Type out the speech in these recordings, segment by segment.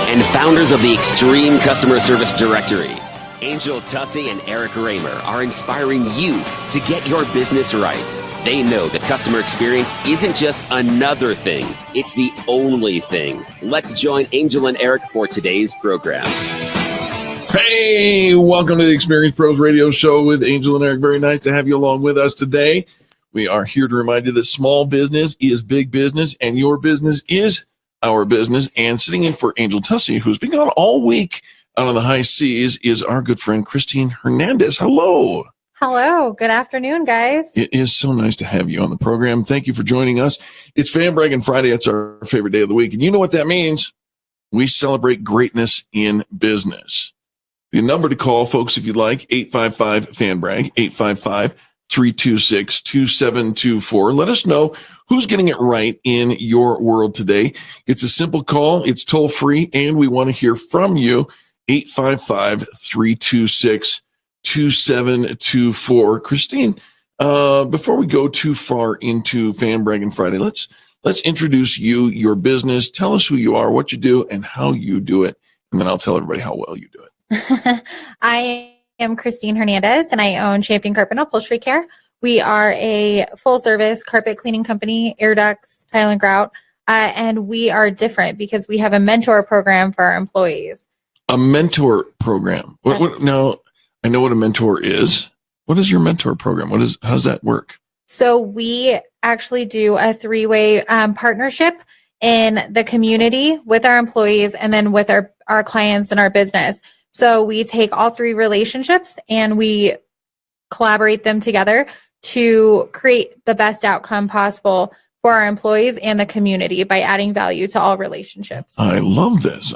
and founders of the Extreme Customer Service Directory, Angel Tussey and Eric Raymer, are inspiring you to get your business right. They know that customer experience isn't just another thing, it's the only thing. Let's join Angel and Eric for today's program. Hey, welcome to the Experience Pros Radio Show with Angel and Eric. Very nice to have you along with us today. We are here to remind you that small business is big business, and your business is our business. And sitting in for Angel Tussey, who's been gone all week out on the high seas, is our good friend Christine Hernandez. Hello. Hello. Good afternoon, guys. It is so nice to have you on the program. Thank you for joining us. It's Fan Braggin Friday. It's our favorite day of the week. And you know what that means? We celebrate greatness in business. The number to call, folks, if you'd like, 855-FAN-BRAG, 855-326-2724. Let us know who's getting it right in your world today. It's a simple call. It's toll free, and we want to hear from you. 855-326-2724. Christine, before we go too far into Fan Braggin Friday, let's introduce you, your business. Tell us who you are, what you do, and how you do it, and then I'll tell everybody how well you do it. I am Christine Hernandez, and I own Champion Carpet and Upholstery Care. We are a full-service carpet cleaning company, air ducts, tile and grout, and we are different because we have a mentor program for our employees. A mentor program. Now, I know what a mentor is. What is your mentor program? How does that work? So we actually do a three-way partnership in the community with our employees and then with our clients and our business. So we take all three relationships and we collaborate them together to create the best outcome possible for our employees and the community by adding value to all relationships. I love this.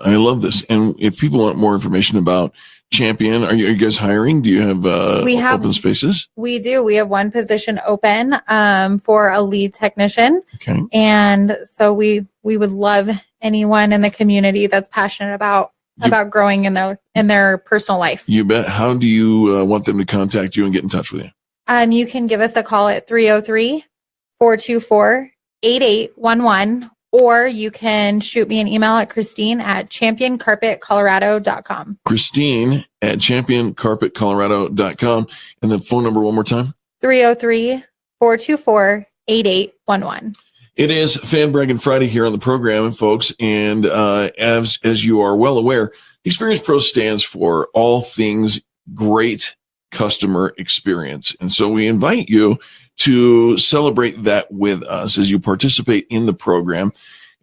And if people want more information about Champion, are you guys hiring? Do you have open spaces? We do. We have one position open for a lead technician. Okay. And so we would love anyone in the community that's passionate about growing in their personal life. You bet. How do you want them to contact you and get in touch with you? You can give us a call at 303-424-8811, or you can shoot me an email at Christine@championcarpetcolorado.com. Christine@championcarpetcolorado.com. And the phone number one more time? 303-424-8811. It is Fan Braggin Friday here on the program, folks. And as you are well aware, Experience Pro stands for all things great customer experience. And so we invite you to celebrate that with us as you participate in the program.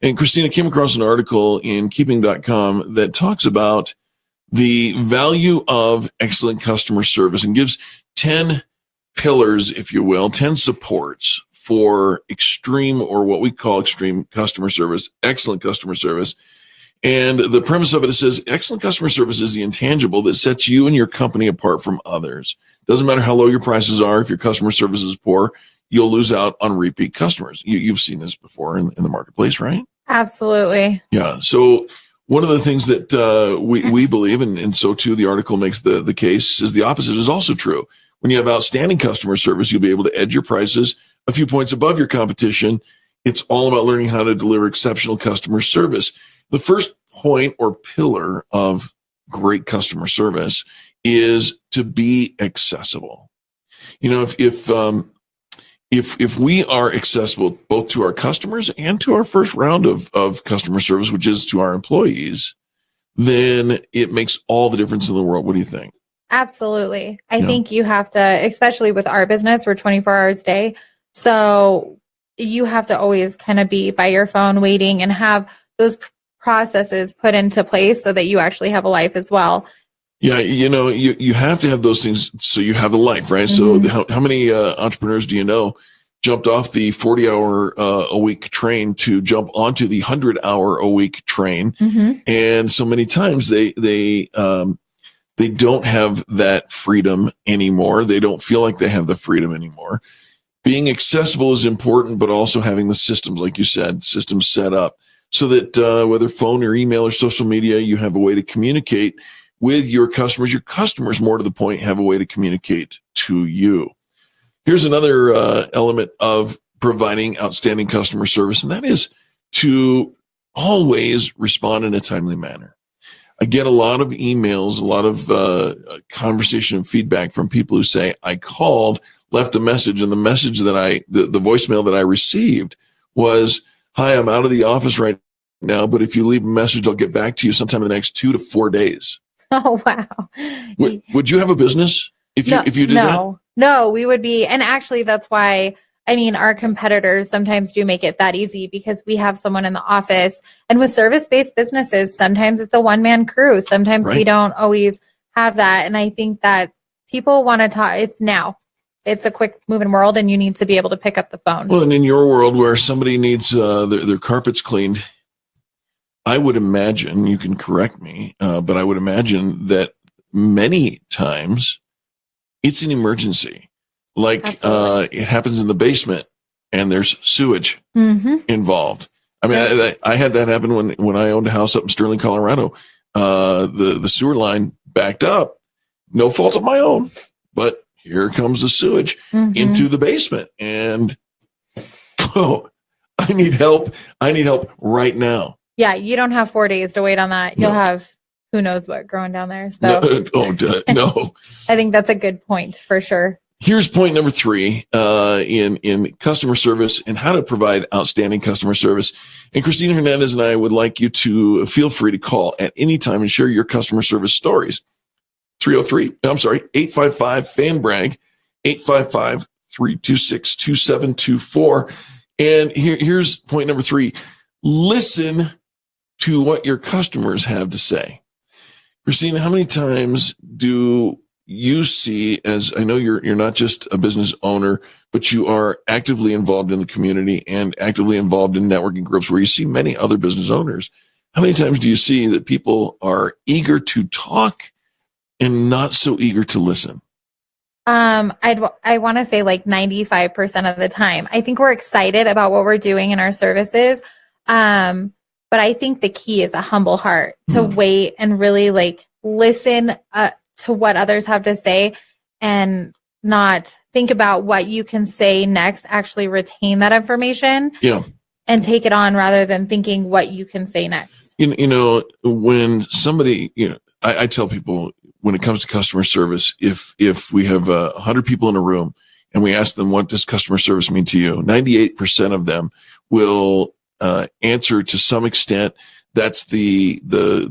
And Christina came across an article in keeping.com that talks about the value of excellent customer service and gives 10 pillars, if you will, 10 supports for extreme, or what we call extreme customer service, excellent customer service. And the premise of it says, excellent customer service is the intangible that sets you and your company apart from others. Doesn't matter how low your prices are. If your customer service is poor, you'll lose out on repeat customers. You've seen this before in the marketplace, right? Absolutely. Yeah. So one of the things that we believe, and so too the article makes the case, is the opposite is also true. When you have outstanding customer service, you'll be able to edge your prices a few points above your competition. It's all about learning how to deliver exceptional customer service. The first point or pillar of great customer service is to be accessible. You know, if we are accessible both to our customers and to our first round of customer service, which is to our employees, then it makes all the difference in the world. What do you think? Absolutely. I think you have to, especially with our business, we're 24 hours a day. So you have to always kind of be by your phone waiting and have those processes put into place so that you actually have a life as well. Yeah, you have to have those things so you have a life, right? Mm-hmm. So how many entrepreneurs do you know jumped off the 40-hour a week train to jump onto the 100-hour a week train? Mm-hmm. And so many times they don't have that freedom anymore. They don't feel like they have the freedom anymore. Being accessible is important, but also having the systems, like you said, systems set up so that whether phone or email or social media, you have a way to communicate with your customers. Your customers, more to the point, have a way to communicate to you. Here's another element of providing outstanding customer service, and that is to always respond in a timely manner. I get a lot of emails, a lot of conversation and feedback from people who say, I called, left a message, and the message that the voicemail that I received was, hi, I'm out of the office right now, but if you leave a message, I'll get back to you sometime in the next 2 to 4 days. Oh, wow. Would you have a business if you did that? No, we would be. And actually, that's why, our competitors sometimes do make it that easy because we have someone in the office. And with service-based businesses, sometimes it's a one-man crew. Sometimes we don't always have that. And I think that people want to talk. It's now. It's a quick moving world, and you need to be able to pick up the phone. Well, and in your world where somebody needs their carpets cleaned, I would imagine, you can correct me, but I would imagine that many times it's an emergency. Like it happens in the basement and there's sewage involved. I mean, I had that happen when I owned a house up in Sterling, Colorado. The sewer line backed up, no fault of my own, but here comes the sewage into the basement. And I need help. I need help right now. Yeah, you don't have 4 days to wait on that. You'll have who knows what growing down there. So no. I think that's a good point for sure. Here's point number 3 in customer service and how to provide outstanding customer service. And Christina Hernandez and I would like you to feel free to call at any time and share your customer service stories. 855-FAN-BRAG, 855-326-2724. And here's point number 3. Listen to what your customers have to say. Christina, how many times do you see, as I know you're not just a business owner, but you are actively involved in the community and actively involved in networking groups where you see many other business owners. How many times do you see that people are eager to talk and not so eager to listen? I want to say like 95% of the time. I think we're excited about what we're doing in our services. But I think the key is a humble heart to wait and really listen to what others have to say and not think about what you can say next, actually retain that information and take it on rather than thinking what you can say next. When somebody, I tell people when it comes to customer service, if we have 100 people in a room and we ask them, what does customer service mean to you? 98% of them will answer to some extent. That's the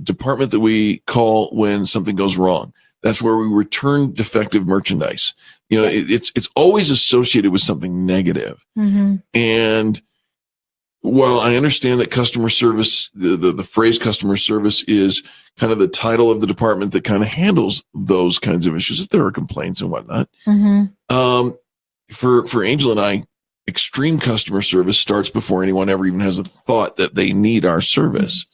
department that we call when something goes wrong. That's where we return defective merchandise. It's always associated with something negative. And while I understand that customer service, the phrase customer service is kind of the title of the department that kind of handles those kinds of issues, if there are complaints and whatnot. For Angel and I, extreme customer service starts before anyone ever even has a thought that they need our service.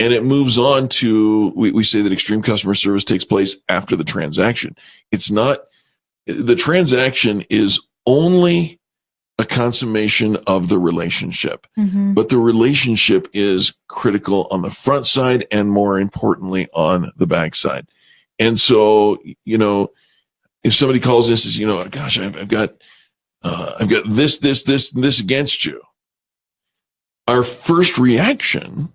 And it moves on to, we say that extreme customer service takes place after the transaction. It's not, the transaction is only a consummation of the relationship, but the relationship is critical on the front side and more importantly on the back side. And so, if somebody calls this, says, gosh, I've got this against you. Our first reaction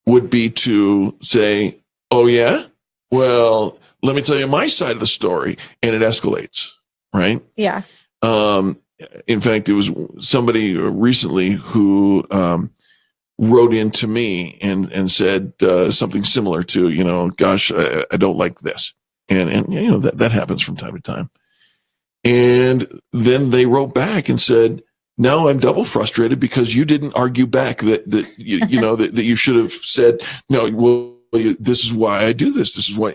would be to say, oh yeah, well, let me tell you my side of the story. And it escalates, right? Yeah. In fact, it was somebody recently who, wrote into me and said, something similar to, gosh, I don't like this. And that happens from time to time. And then they wrote back and said, now I'm double frustrated because you didn't argue back that that you should have said, no, well, this is why I do this. This is why.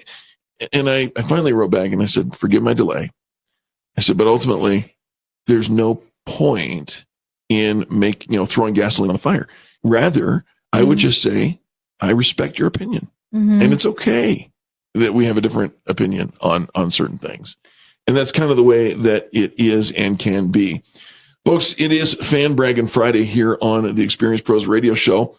And I finally wrote back and I said, forgive my delay. I said, but ultimately there's no point in throwing gasoline on the fire. Rather, I would just say, I respect your opinion. And it's okay that we have a different opinion on certain things. And that's kind of the way that it is and can be. Folks, it is Fan Braggin Friday here on the Experience Pros Radio Show.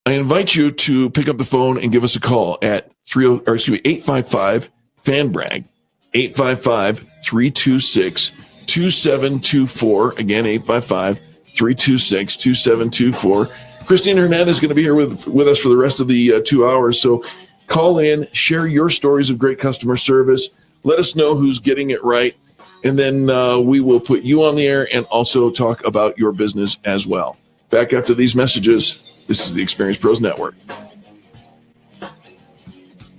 I invite you to pick up the phone and give us a call at 855-FAN-BRAG, 855-326-2724. Again, 855-326-2724. Christina Hernandez is going to be here with us for the rest of the 2 hours. So Call in, share your stories of great customer service. Let us know who's getting it right. And then we will put you on the air and also talk about your business as well. Back after these messages, this is the Experience Pros Network.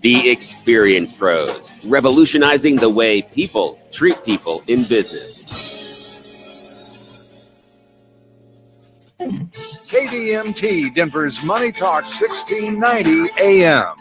The Experience Pros, revolutionizing the way people treat people in business. KDMT, Denver's Money Talk, 1690 AM.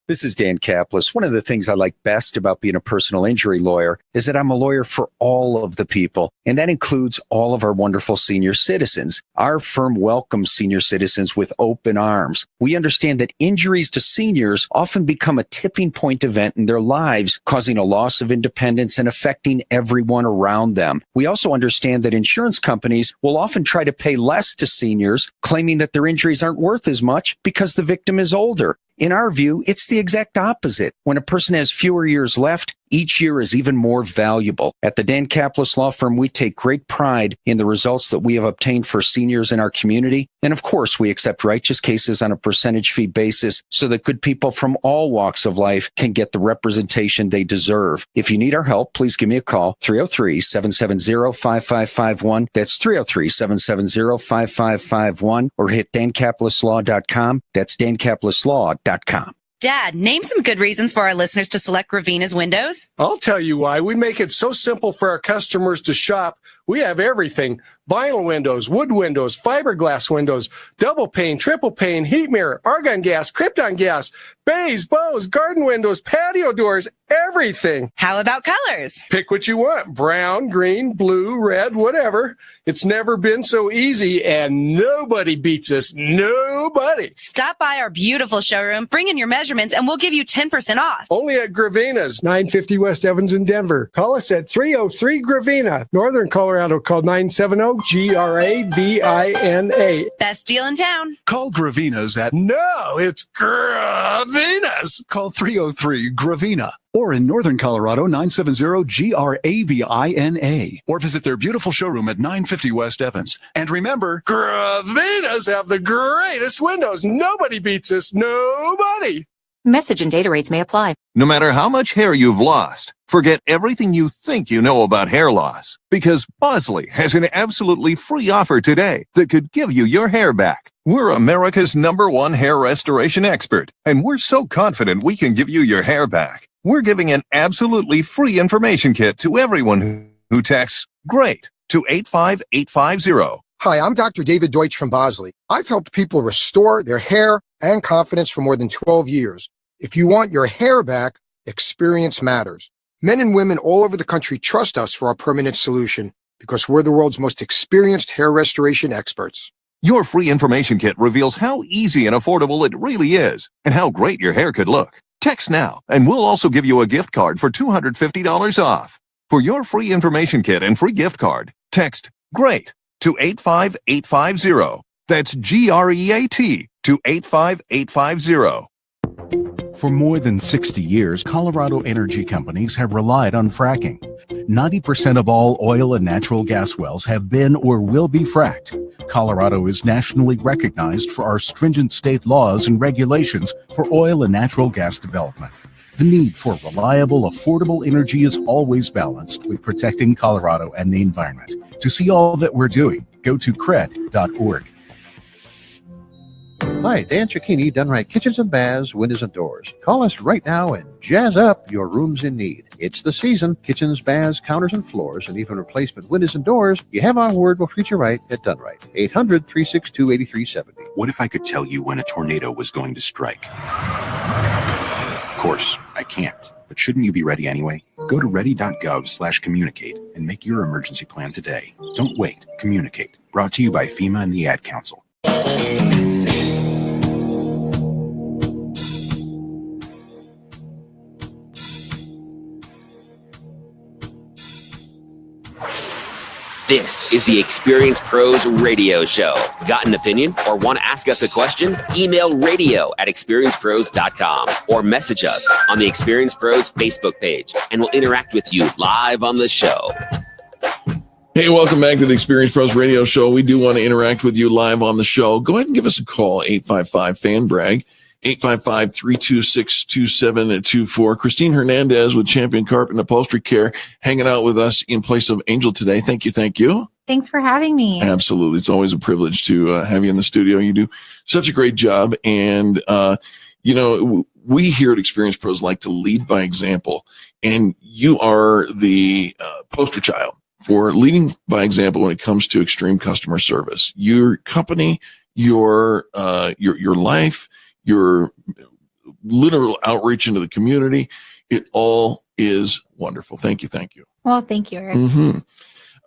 This is Dan Kaplis. One of the things I like best about being a personal injury lawyer is that I'm a lawyer for all of the people, and that includes all of our wonderful senior citizens. Our firm welcomes senior citizens with open arms. We understand that injuries to seniors often become a tipping point event in their lives, causing a loss of independence and affecting everyone around them. We also understand that insurance companies will often try to pay less to seniors, claiming that their injuries aren't worth as much because the victim is older. In our view, it's the exact opposite. When a person has fewer years left, each year is even more valuable. At the Dan Kaplis Law Firm, we take great pride in the results that we have obtained for seniors in our community. And of course, we accept righteous cases on a percentage fee basis so that good people from all walks of life can get the representation they deserve. If you need our help, please give me a call, 303-770-5551. That's 303-770-5551, or hit dankaplislaw.com. That's dankaplislaw.com. Dad, name some good reasons for our listeners to select Gravina's windows. I'll tell you why. We make it so simple for our customers to shop. We have everything. Vinyl windows, wood windows, fiberglass windows, double pane, triple pane, heat mirror, argon gas, krypton gas, bays, bows, garden windows, patio doors, everything. How about colors? Pick what you want. Brown, green, blue, red, whatever. It's never been so easy, and nobody beats us. Nobody. Stop by our beautiful showroom, bring in your measurements, and we'll give you 10% off. Only at Gravina's, 950 West Evans in Denver. Call us at 303-GRAVINA. Northern Colorado, call 970-GRAVINA. Best deal in town. Call Gravina's at... No, it's Gravina's. Call 303-GRAVINA. Or in Northern Colorado, 970-GRAVINA. Or visit their beautiful showroom at 950 West Evans. And remember, Gravina's have the greatest windows. Nobody beats us. Nobody. Message and data rates may apply. No matter how much hair you've lost, forget everything you think you know about hair loss, because Bosley has an absolutely free offer today that could give you your hair back. We're America's #1 hair restoration expert, and we're so confident we can give you your hair back. We're giving an absolutely free information kit to everyone who texts GREAT to 85850. Hi, I'm Dr. David Deutsch from Bosley. I've helped people restore their hair and confidence for more than 12 years. If you want your hair back, experience matters. Men and women all over the country trust us for our permanent solution because we're the world's most experienced hair restoration experts. Your free information kit reveals how easy and affordable it really is and how great your hair could look. Text now, and we'll also give you a gift card for $250 off. For your free information kit and free gift card, text GREAT to 85850. That's GREAT to 85850. For more than 60 years, Colorado energy companies have relied on fracking. 90% of all oil and natural gas wells have been or will be fracked. Colorado is nationally recognized for our stringent state laws and regulations for oil and natural gas development. The need for reliable, affordable energy is always balanced with protecting Colorado and the environment. To see all that we're doing, go to cred.org. Hi, Dan Cicchini, Done Right Kitchens and Baths, Windows and Doors. Call us right now and jazz up your rooms in need. It's the season. Kitchens, baths, counters, and floors, and even replacement windows and doors. You have our word, we'll treat you right at Done Right. 800-362-8370. What if I could tell you when a tornado was going to strike? Of course, I can't. But shouldn't you be ready anyway? Go to ready.gov/communicate and make your emergency plan today. Don't wait. Communicate. Brought to you by FEMA and the Ad Council. This is the Experience Pros Radio Show. Got an opinion or want to ask us a question? Email radio@experiencepros.com or message us on the Experience Pros Facebook page, and we'll interact with you live on the show. Hey, welcome back to the Experience Pros Radio Show. We do want to interact with you live on the show. Go ahead and give us a call, 855-FAN-BRAG. 855-326-2724. Christine Hernandez with Champion Carpet and Upholstery Care hanging out with us in place of Angel today. Thank you. Thanks for having me. Absolutely. It's always a privilege to have you in the studio. You do such a great job. And, we here at Experience Pros like to lead by example. And you are the poster child for leading by example when it comes to extreme customer service. Your company, your life, your literal outreach into the community, it all is wonderful. Thank you. Well, thank you, Eric. Mm-hmm.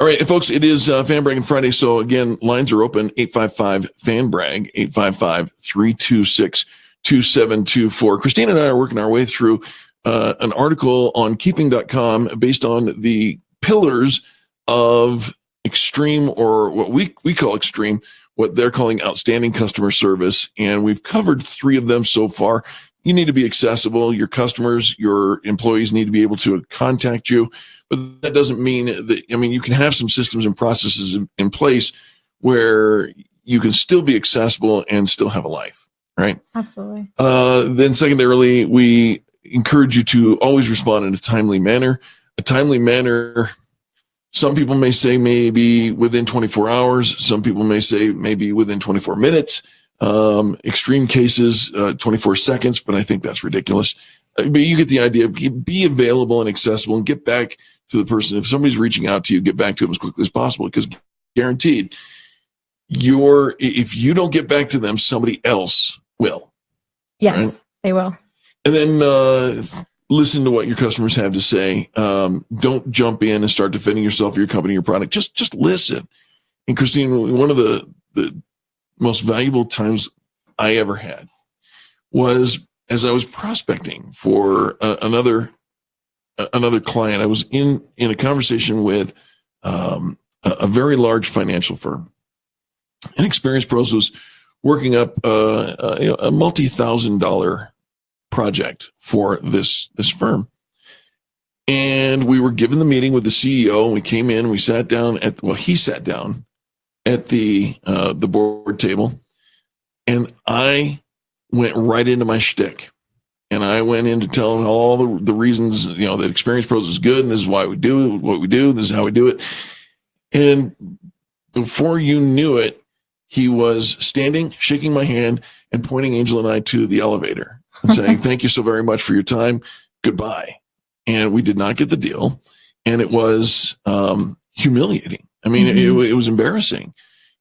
All right, folks, it is Fan Braggin Friday. So again, lines are open, 855-FAN-BRAG, 855-326-2724. Christine and I are working our way through an article on keeping.com based on the pillars of extreme, or what we call extreme, what they're calling outstanding customer service. And we've covered 3 of them so far. You need to be accessible. Your customers, your employees need to be able to contact you. But that doesn't mean that, you can have some systems and processes in place where you can still be accessible and still have a life, right? Absolutely. Then secondarily, we encourage you to always respond in a timely manner. A timely manner, some people may say maybe within 24 hours. Some people may say maybe within 24 minutes. Extreme cases, 24 seconds, but I think that's ridiculous. But you get the idea. Be available and accessible and get back to the person. If somebody's reaching out to you, get back to them as quickly as possible, because guaranteed, if you don't get back to them, somebody else will. Yes, right? They will. And then listen to what your customers have to say. Don't jump in and start defending yourself or your company, your product. Just listen. And Christine, one of the most valuable times I ever had was as I was prospecting for another client. I was in a conversation with a very large financial firm, and Experience Pros was working up a multi-$1,000 project for this firm. And we were given the meeting with the CEO, and we came in, and he sat down at the board table, and I went right into my shtick. And I went in to tell him all the reasons, that Experience Pros is good, and this is why we do what we do. This is how we do it. And before you knew it, he was standing, shaking my hand, and pointing Angel and I to the elevator and saying, "Thank you so very much for your time. Goodbye." And we did not get the deal. And it was humiliating. It was embarrassing.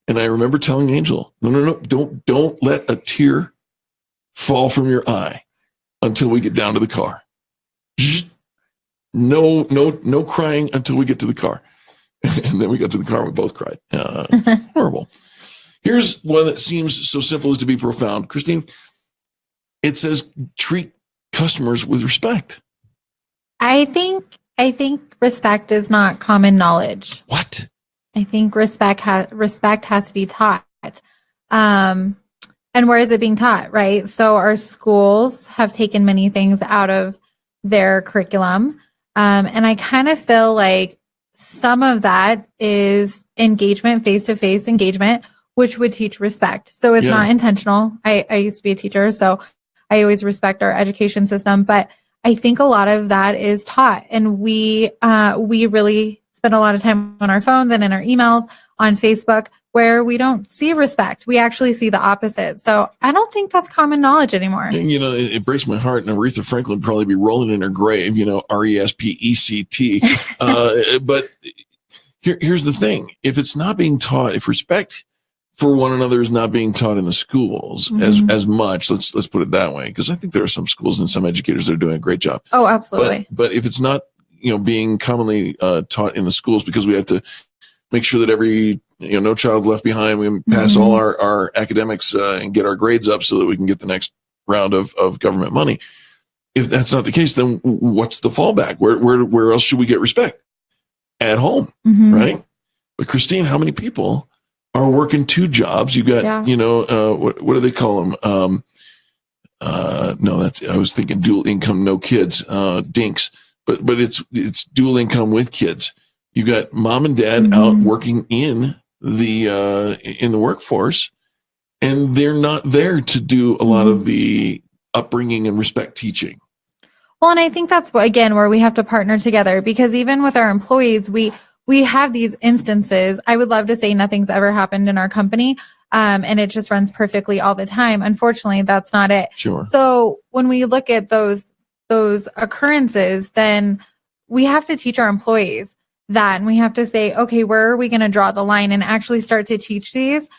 And I remember telling Angel, no, don't let a tear fall from your eye until we get down to the car. No crying until we get to the car. And then we got to the car, we both cried. Horrible. Here's one that seems so simple as to be profound. Christine, it says treat customers with respect. I think respect is not common knowledge. What? I think respect has to be taught. And where is it being taught, right? So our schools have taken many things out of their curriculum. And I kind of feel like some of that is engagement, face-to-face engagement, which would teach respect. So it's not intentional. I used to be a teacher, so I always respect our education system. But I think a lot of that is taught. And we really spend a lot of time on our phones and in our emails on Facebook where we don't see respect. We actually see the opposite. So I don't think that's common knowledge anymore. It breaks my heart. And Aretha Franklin would probably be rolling in her grave, RESPECT. But here's the thing. If it's not being taught, if respect for one another is not being taught in the schools as much, let's put it that way, because I think there are some schools and some educators that are doing a great job. Oh, absolutely. But if it's not, being commonly taught in the schools, because we have to make sure that every, no child left behind, we pass all our academics and get our grades up so that we can get the next round of government money. If that's not the case, then what's the fallback? Where else should we get respect? At home, right? But Christine, how many people are working 2 jobs? You got, what do they call them? No, I was thinking dual income, no kids, dinks. But it's dual income with kids. You got mom and dad out working in the workforce, and they're not there to do a lot of the upbringing and respect teaching. Well, and I think that's again where we have to partner together, because even with our employees, we have these instances. I would love to say nothing's ever happened in our company, and it just runs perfectly all the time. Unfortunately, that's not it. Sure. So when we look at those occurrences, then we have to teach our employees that, and we have to say, okay, where are we going to draw the line and actually start to teach these?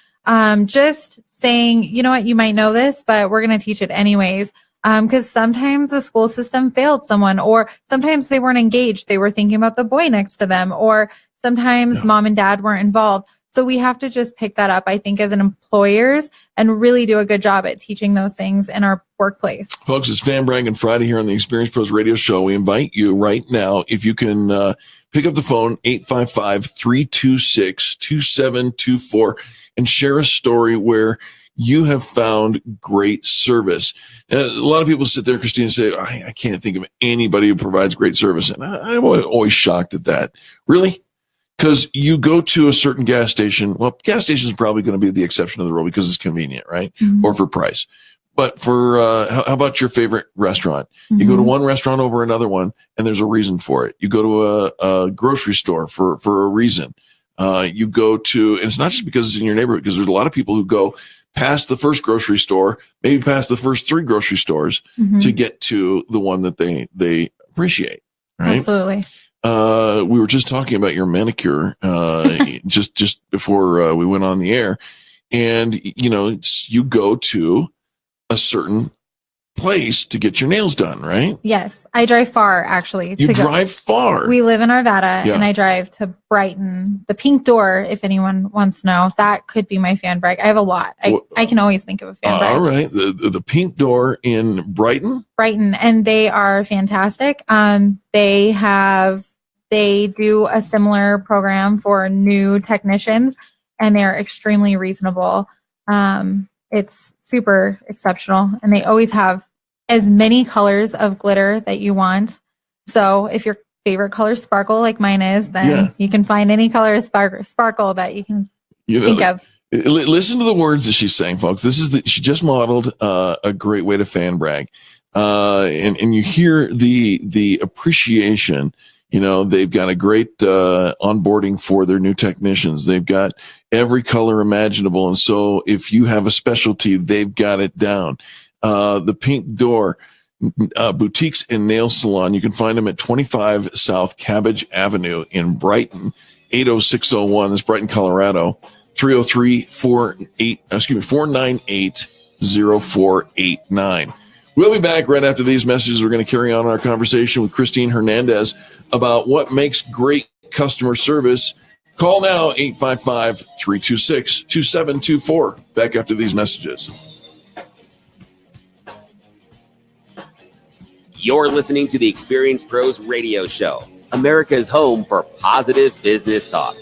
Just saying, you know what, you might know this, but we're going to teach it anyways. Because sometimes the school system failed someone, or sometimes they weren't engaged. They were thinking about the boy next to them, or sometimes mom and dad weren't involved. So we have to just pick that up, I think, as an employers, and really do a good job at teaching those things in our workplace. Folks, it's Fan Braggin Friday here on the Experience Pros Radio Show. We invite you right now, if you can pick up the phone, 855-326-2724, and share a story where you have found great service. And a lot of people sit there, Christine, and say, I can't think of anybody who provides great service. And I'm always shocked at that. Really? Because you go to a certain gas station. Well, gas station is probably going to be the exception of the rule because it's convenient, right? Mm-hmm. Or for price. But for, how about your favorite restaurant? Mm-hmm. You go to one restaurant over another one, and there's a reason for it. You go to a grocery store for a reason. You go to, and it's not just because it's in your neighborhood, because there's a lot of people who go past the first grocery store, maybe past the first 3 grocery stores to get to the one that they appreciate. Right? Absolutely. We were just talking about your manicure, just before we went on the air, and you go to a certain place to get your nails done, right? Yes. I drive far, actually. You drive far. We live in Arvada, and I drive to Brighton. The Pink Door, if anyone wants to know, that could be my fan brag. I have a lot. I can always think of a fan brag. All right. The Pink Door in Brighton? Brighton, and they are fantastic. They do a similar program for new technicians, and they're extremely reasonable. It's super exceptional, and they always have as many colors of glitter that you want. So if your favorite color is sparkle, like mine is, then you can find any color of sparkle that you can think of. Listen to the words that she's saying, folks. She just modeled a great way to fan brag, and you hear the appreciation. They've got a great onboarding for their new technicians. They've got every color imaginable. And so if you have a specialty, they've got it down. The Pink Door boutiques and nail salon, you can find them at 25 South Cabbage Avenue in Brighton, 80601. That's Brighton, Colorado, 498-0489. We'll be back right after these messages. We're going to carry on our conversation with Christine Hernandez about what makes great customer service. Call now, 855-326-2724. Back after these messages. You're listening to the Experience Pros Radio Show, America's home for positive business talk.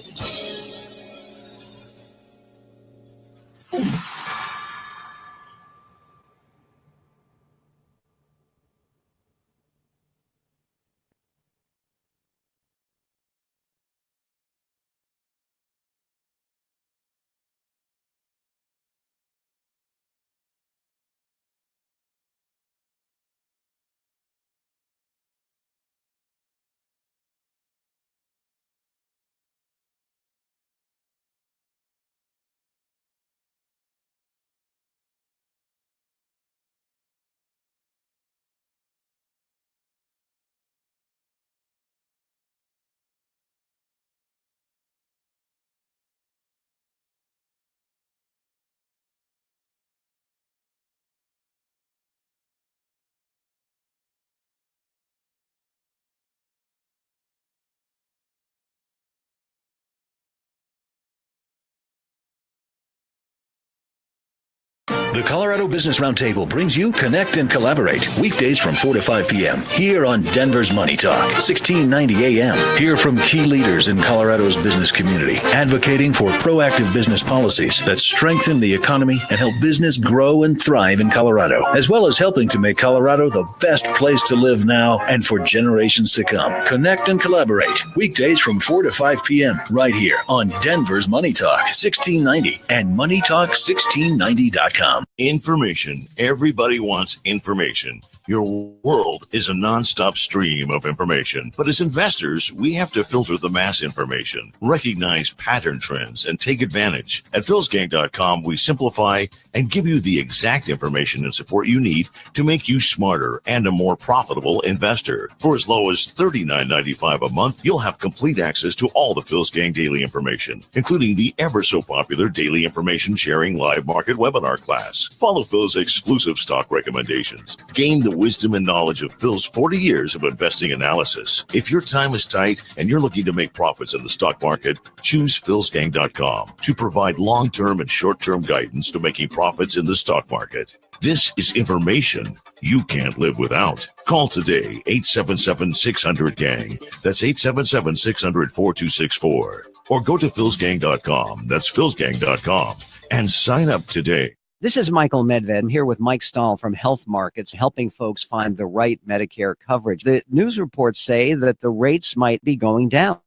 The Colorado Business Roundtable brings you Connect and Collaborate weekdays from 4 to 5 p.m. here on Denver's Money Talk, 1690 a.m. Hear from key leaders in Colorado's business community, advocating for proactive business policies that strengthen the economy and help business grow and thrive in Colorado, as well as helping to make Colorado the best place to live now and for generations to come. Connect and Collaborate weekdays from 4 to 5 p.m. right here on Denver's Money Talk, 1690 and moneytalk1690.com. Information. Everybody wants information. Your world is a nonstop stream of information. But as investors, we have to filter the mass information, recognize pattern trends, and take advantage. At philsgang.com, we simplify and give you the exact information and support you need to make you smarter and a more profitable investor. For as low as $39.95 a month, you'll have complete access to all the Phil's Gang daily information, including the ever so popular daily information sharing live market webinar class. Follow Phil's exclusive stock recommendations. Gain the wisdom and knowledge of Phil's 40 years of investing analysis. If your time is tight and you're looking to make profits in the stock market, choose philsgang.com to provide long-term and short-term guidance to making profits in the stock market. This is information you can't live without. Call today, 877-600-GANG. That's 877-600-4264. Or go to philsgang.com. That's philsgang.com. And sign up today. This is Michael Medved. I'm here with Mike Stahl from Health Markets, helping folks find the right Medicare coverage. The news reports say that the rates might be going down.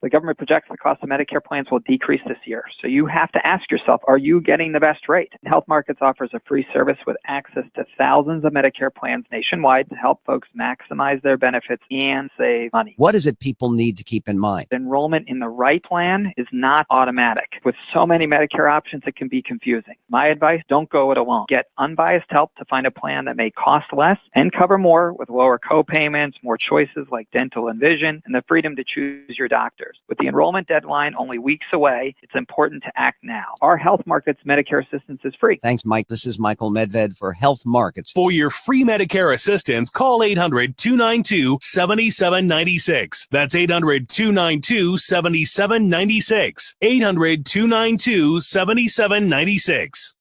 The government projects the cost of Medicare plans will decrease this year. So you have to ask yourself, are you getting the best rate? Health Markets offers a free service with access to thousands of Medicare plans nationwide to help folks maximize their benefits and save money. What is it people need to keep in mind? Enrollment in the right plan is not automatic. With so many Medicare options, it can be confusing. My advice, don't go it alone. Get unbiased help to find a plan that may cost less and cover more with lower co-payments, more choices like dental and vision, and the freedom to choose your doctor. With the enrollment deadline only weeks away, it's important to act now. Our Health Markets Medicare assistance is free. Thanks, Mike. This is Michael Medved for Health Markets. For your free Medicare assistance, call 800-292-7796. That's 800-292-7796. 800-292-7796.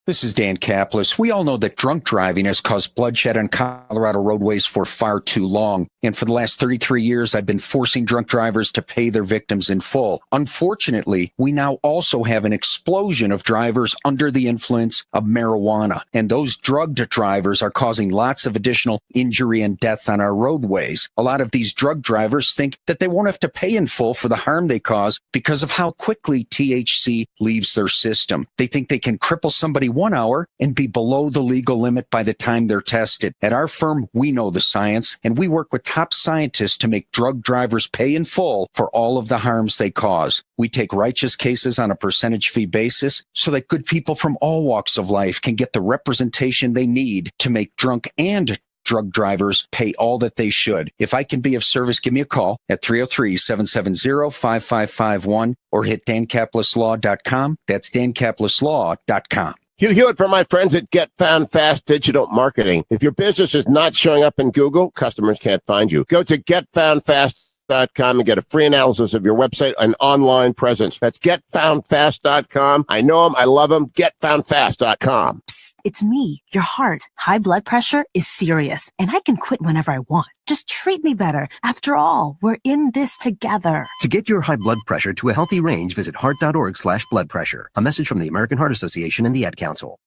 This is Dan Kaplis. We all know that drunk driving has caused bloodshed on Colorado roadways for far too long. And for the last 33 years, I've been forcing drunk drivers to pay their victims in full. Unfortunately, we now also have an explosion of drivers under the influence of marijuana. And those drugged drivers are causing lots of additional injury and death on our roadways. A lot of these drug drivers think that they won't have to pay in full for the harm they cause because of how quickly THC leaves their system. They think they can cripple somebody 1 hour and be below the legal limit by the time they're tested. At our firm, we know the science, and we work with top scientists to make drug drivers pay in full for all of the harms they cause. We take righteous cases on a percentage fee basis so that good people from all walks of life can get the representation they need to make drunk and drug drivers pay all that they should. If I can be of service, give me a call at 303-770-5551 or hit dankapleslaw.com. That's dankapleslaw.com. Hugh Hewitt from my friends at Get Found Fast Digital Marketing. If your business is not showing up in Google, customers can't find you. Go to getfoundfast.com and get a free analysis of your website and online presence. That's getfoundfast.com. I know them. I love them. Getfoundfast.com. Psst, it's me, your heart. High blood pressure is serious, and I can quit whenever I want. Just treat me better. After all, we're in this together. To get your high blood pressure to a healthy range, visit heart.org/blood pressure. A message from the American Heart Association and the Ad Council.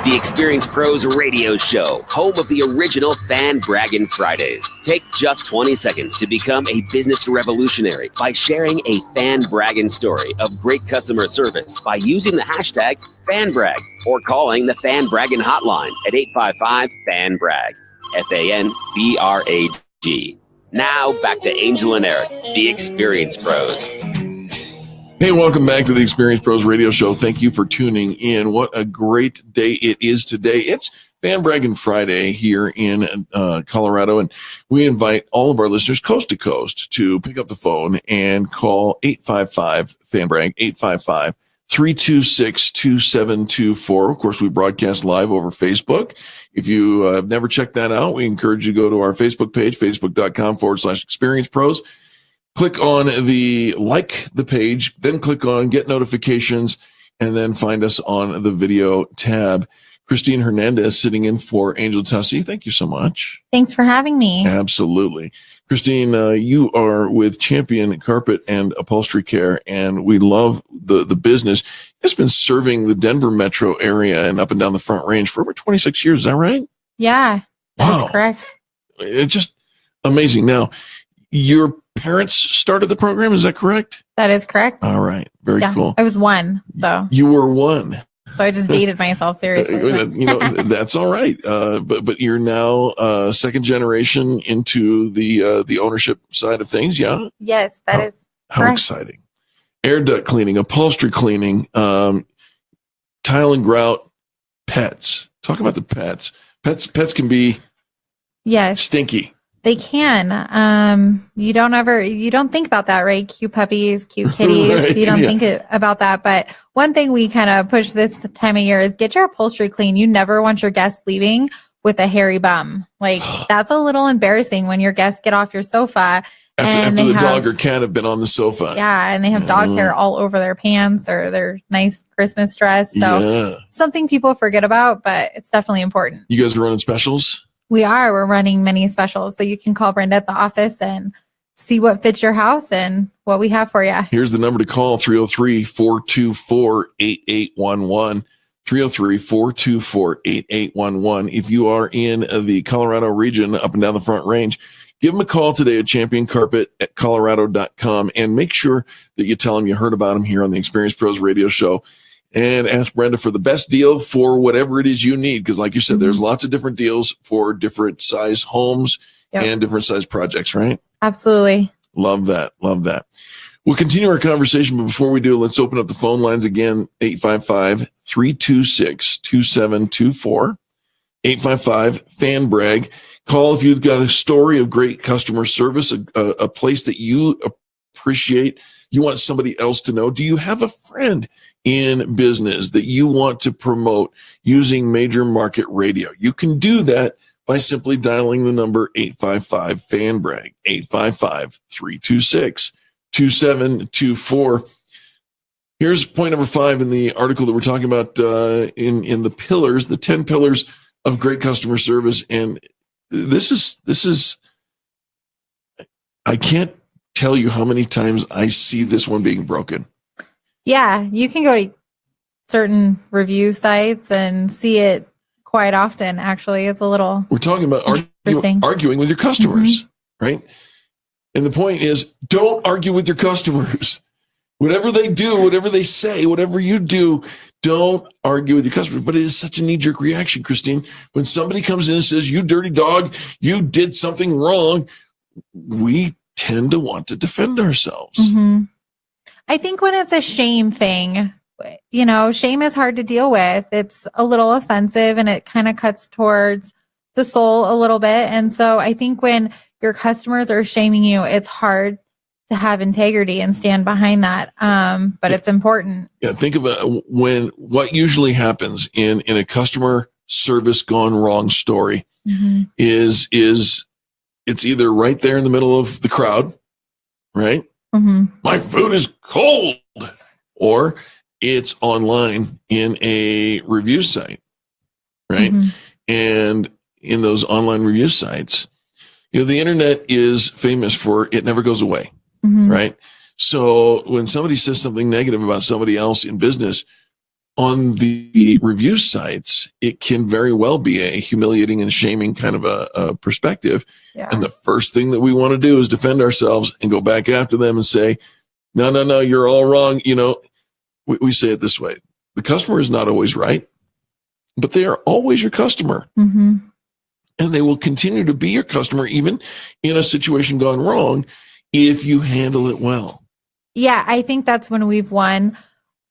The Experienced Pros Radio Show, home of the original Fan Braggin Fridays. Take just 20 seconds to become a business revolutionary by sharing a Fan Braggin story of great customer service by using the hashtag FanBrag or calling the Fan Braggin hotline at 855-FAN-BRAG, FANBRAG. Now back to Angel and Eric, the Experienced Pros. Hey, welcome back to the Experienced Pros Radio Show. Thank you for tuning in. What a great day it is today. It's Fan Braggin Friday here in Colorado, and we invite all of our listeners coast to coast to pick up the phone and call 855-FAN-BRAG, 855-326-2724. Of course, we broadcast live over Facebook. If you have never checked that out, we encourage you to go to our Facebook page, facebook.com/Experience Pros. Click on the like the page, then click on get notifications, and then find us on the video tab. Christine Hernandez sitting in for Angel Tussey. Thank you so much. Thanks for having me. Absolutely. Christine, you are with Champion Carpet and Upholstery Care, and we love the business. It's been serving the Denver metro area and up and down the Front Range for over 26 years. Is that right? Yeah, that's correct. It just, Amazing. Now, your parents started the program, is that correct? That is correct. All right. Very cool. I was one, so You were one. I just dated myself seriously. That's all right. But you're now second generation into the ownership side of things, yeah? Yes, that is How correct. exciting. Air duct cleaning, upholstery cleaning, tile and grout, pets. Talk about the pets. Pets can be stinky. They can. You don't think about that, right? Cute puppies, cute kitties. Right, You don't think about that. But one thing we kind of push this time of year is get your upholstery clean. You never want your guests leaving with a hairy bum. Like that's a little embarrassing when your guests get off your sofa After the dog or cat have been on the sofa. Yeah, and they have dog hair all over their pants or their nice Christmas dress. So something people forget about, but it's definitely important. You guys are running specials? We're running many specials. So you can call Brenda at the office and see what fits your house and what we have for you. Here's the number to call, 303-424-8811. 303-424-8811. If you are in the Colorado region, up and down the Front Range, give them a call today at championcarpet@colorado.com and make sure that you tell them you heard about them here on the Experience Pros radio show. And ask Brenda for the best deal for whatever it is you need. Because like you said, there's lots of different deals for different size homes and different size projects, right? Absolutely. Love that. Love that. We'll continue our conversation, but before we do, let's open up the phone lines again, 855-326-2724, 855-FAN-BRAG. Call if you've got a story of great customer service, a place that you appreciate, you want somebody else to know. Do you have a friend in business that you want to promote using major market radio? You can do that by simply dialing the number 855-FAN-BRAG, 855-326-2724. Here's point number 5 in the article that we're talking about in the pillars, the 10 pillars of great customer service. And this is, I can't tell you how many times I see this one being broken. Yeah, you can go to certain review sites and see it quite often. Actually, it's a little. We're talking about arguing with your customers, right? And the point is, don't argue with your customers. Whatever they do, whatever they say, whatever you do, don't argue with your customers. But it is such a knee-jerk reaction, Christine. When somebody comes in and says, "You dirty dog, you did something wrong," we tend to want to defend ourselves. Mm-hmm. I think when it's a shame thing, shame is hard to deal with. It's a little offensive and it kind of cuts towards the soul a little bit. And so I think when your customers are shaming you, it's hard to have integrity and stand behind that. But it's important. Yeah. Think about what usually happens in a customer service gone wrong story is it's either right there in the middle of the crowd, right? My food is cold, or it's online in a review site, right? And in those online review sites, the internet is famous for it never goes away, right? So when somebody says something negative about somebody else in business on the review sites, it can very well be a humiliating and shaming kind of a perspective. Yeah. And the first thing that we want to do is defend ourselves and go back after them and say, no, you're all wrong. We say it this way. The customer is not always right, but they are always your customer. And they will continue to be your customer even in a situation gone wrong if you handle it well. Yeah, I think that's when we've won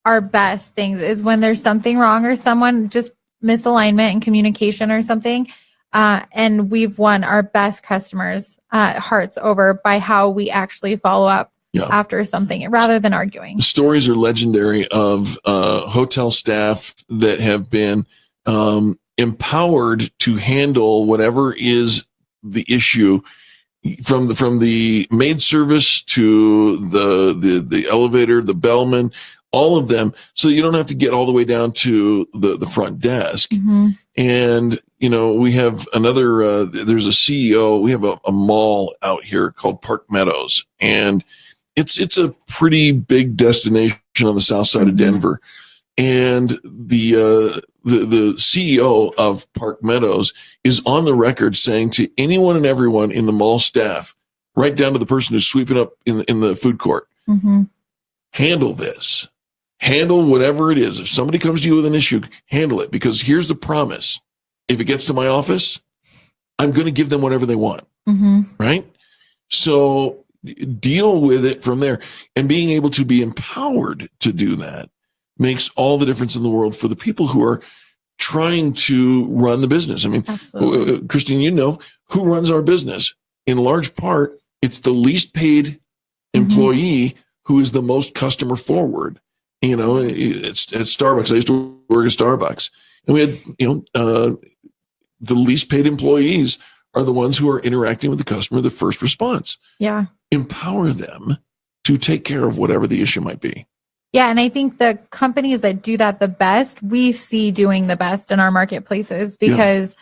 our best things, is when there's something wrong or someone just misalignment in communication or something. And we've won our best customers' hearts over by how we actually follow up after something rather than arguing. The stories are legendary of hotel staff that have been empowered to handle whatever is the issue, from the maid service to the elevator, the bellman, all of them, so you don't have to get all the way down to the front desk. And we have another, there's a CEO, we have a mall out here called Park Meadows, and it's a pretty big destination on the south side of Denver. And the the CEO of Park Meadows is on the record saying to anyone and everyone in the mall staff, right down to the person who's sweeping up in the food court, handle this. Handle whatever it is. If somebody comes to you with an issue, handle it. Because here's the promise. If it gets to my office, I'm going to give them whatever they want. Right? So deal with it from there. And being able to be empowered to do that makes all the difference in the world for the people who are trying to run the business. I mean, Christine, you know, who runs our business? In large part, it's the least paid employee who is the most customer forward. You know, it's at Starbucks. I used to work at Starbucks, and we had, the least paid employees are the ones who are interacting with the customer, the first response. Yeah. Empower them to take care of whatever the issue might be. Yeah. And I think the companies that do that the best, we see doing the best in our marketplaces, because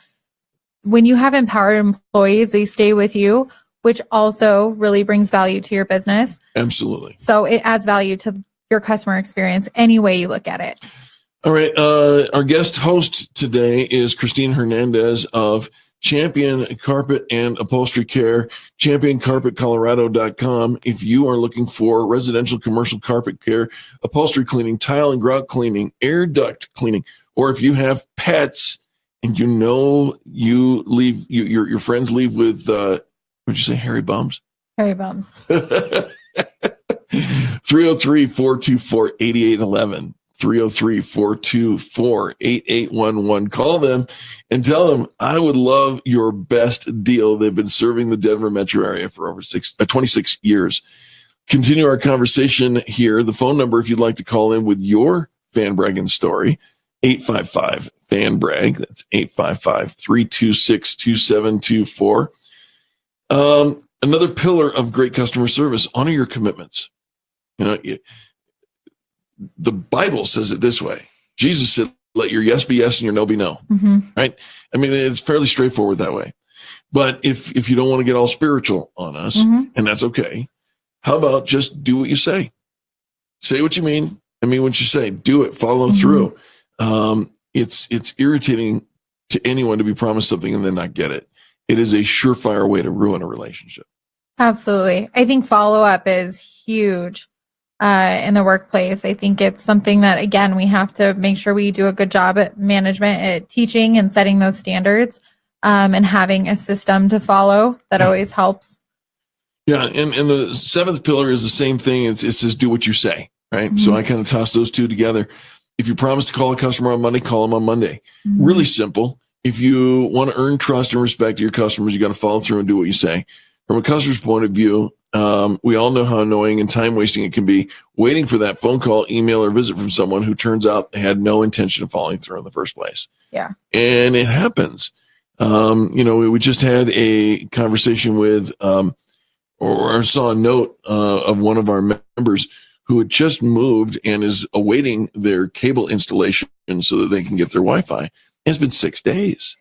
when you have empowered employees, they stay with you, which also really brings value to your business. Absolutely. So it adds value to your customer experience any way you look at it. All right. Our guest host today is Christine Hernandez of Champion Carpet and Upholstery Care, championcarpetcolorado.com. If you are looking for residential, commercial carpet care, upholstery cleaning, tile and grout cleaning, air duct cleaning, or if you have pets and you know you leave, your friends leave with, what'd you say, hairy bums? Hairy bums. 303-424-8811. 303-424-8811. Call them and tell them, I would love your best deal. They've been serving the Denver metro area for over 26 years. Continue our conversation here. The phone number, if you'd like to call in with your Fan Braggin story, 855-FAN-BRAG. That's 855-326-2724. Another pillar of great customer service, honor your commitments. You know, the Bible says it this way. Jesus said, let your yes be yes and your no be no. Right? I mean, it's fairly straightforward that way. But if you don't want to get all spiritual on us, and that's okay, how about just do what you say? Say what you mean. I mean what you say. Do it. Follow through. It's irritating to anyone to be promised something and then not get it. It is a surefire way to ruin a relationship. Absolutely. I think follow-up is huge in the workplace. I think it's something that, again, we have to make sure we do a good job at management, at teaching and setting those standards, and having a system to follow that always helps. Yeah. And the seventh pillar is the same thing. It says, do what you say, right? So I kind of toss those two together. If you promise to call a customer on Monday, call them on Monday. Really simple. If you want to earn trust and respect to your customers, you got to follow through and do what you say. From a customer's point of view, we all know how annoying and time wasting it can be waiting for that phone call, email, or visit from someone who turns out they had no intention of following through in the first place. Yeah. And it happens. We just had a conversation with, or saw a note of one of our members who had just moved and is awaiting their cable installation so that they can get their Wi-Fi. It's been 6 days.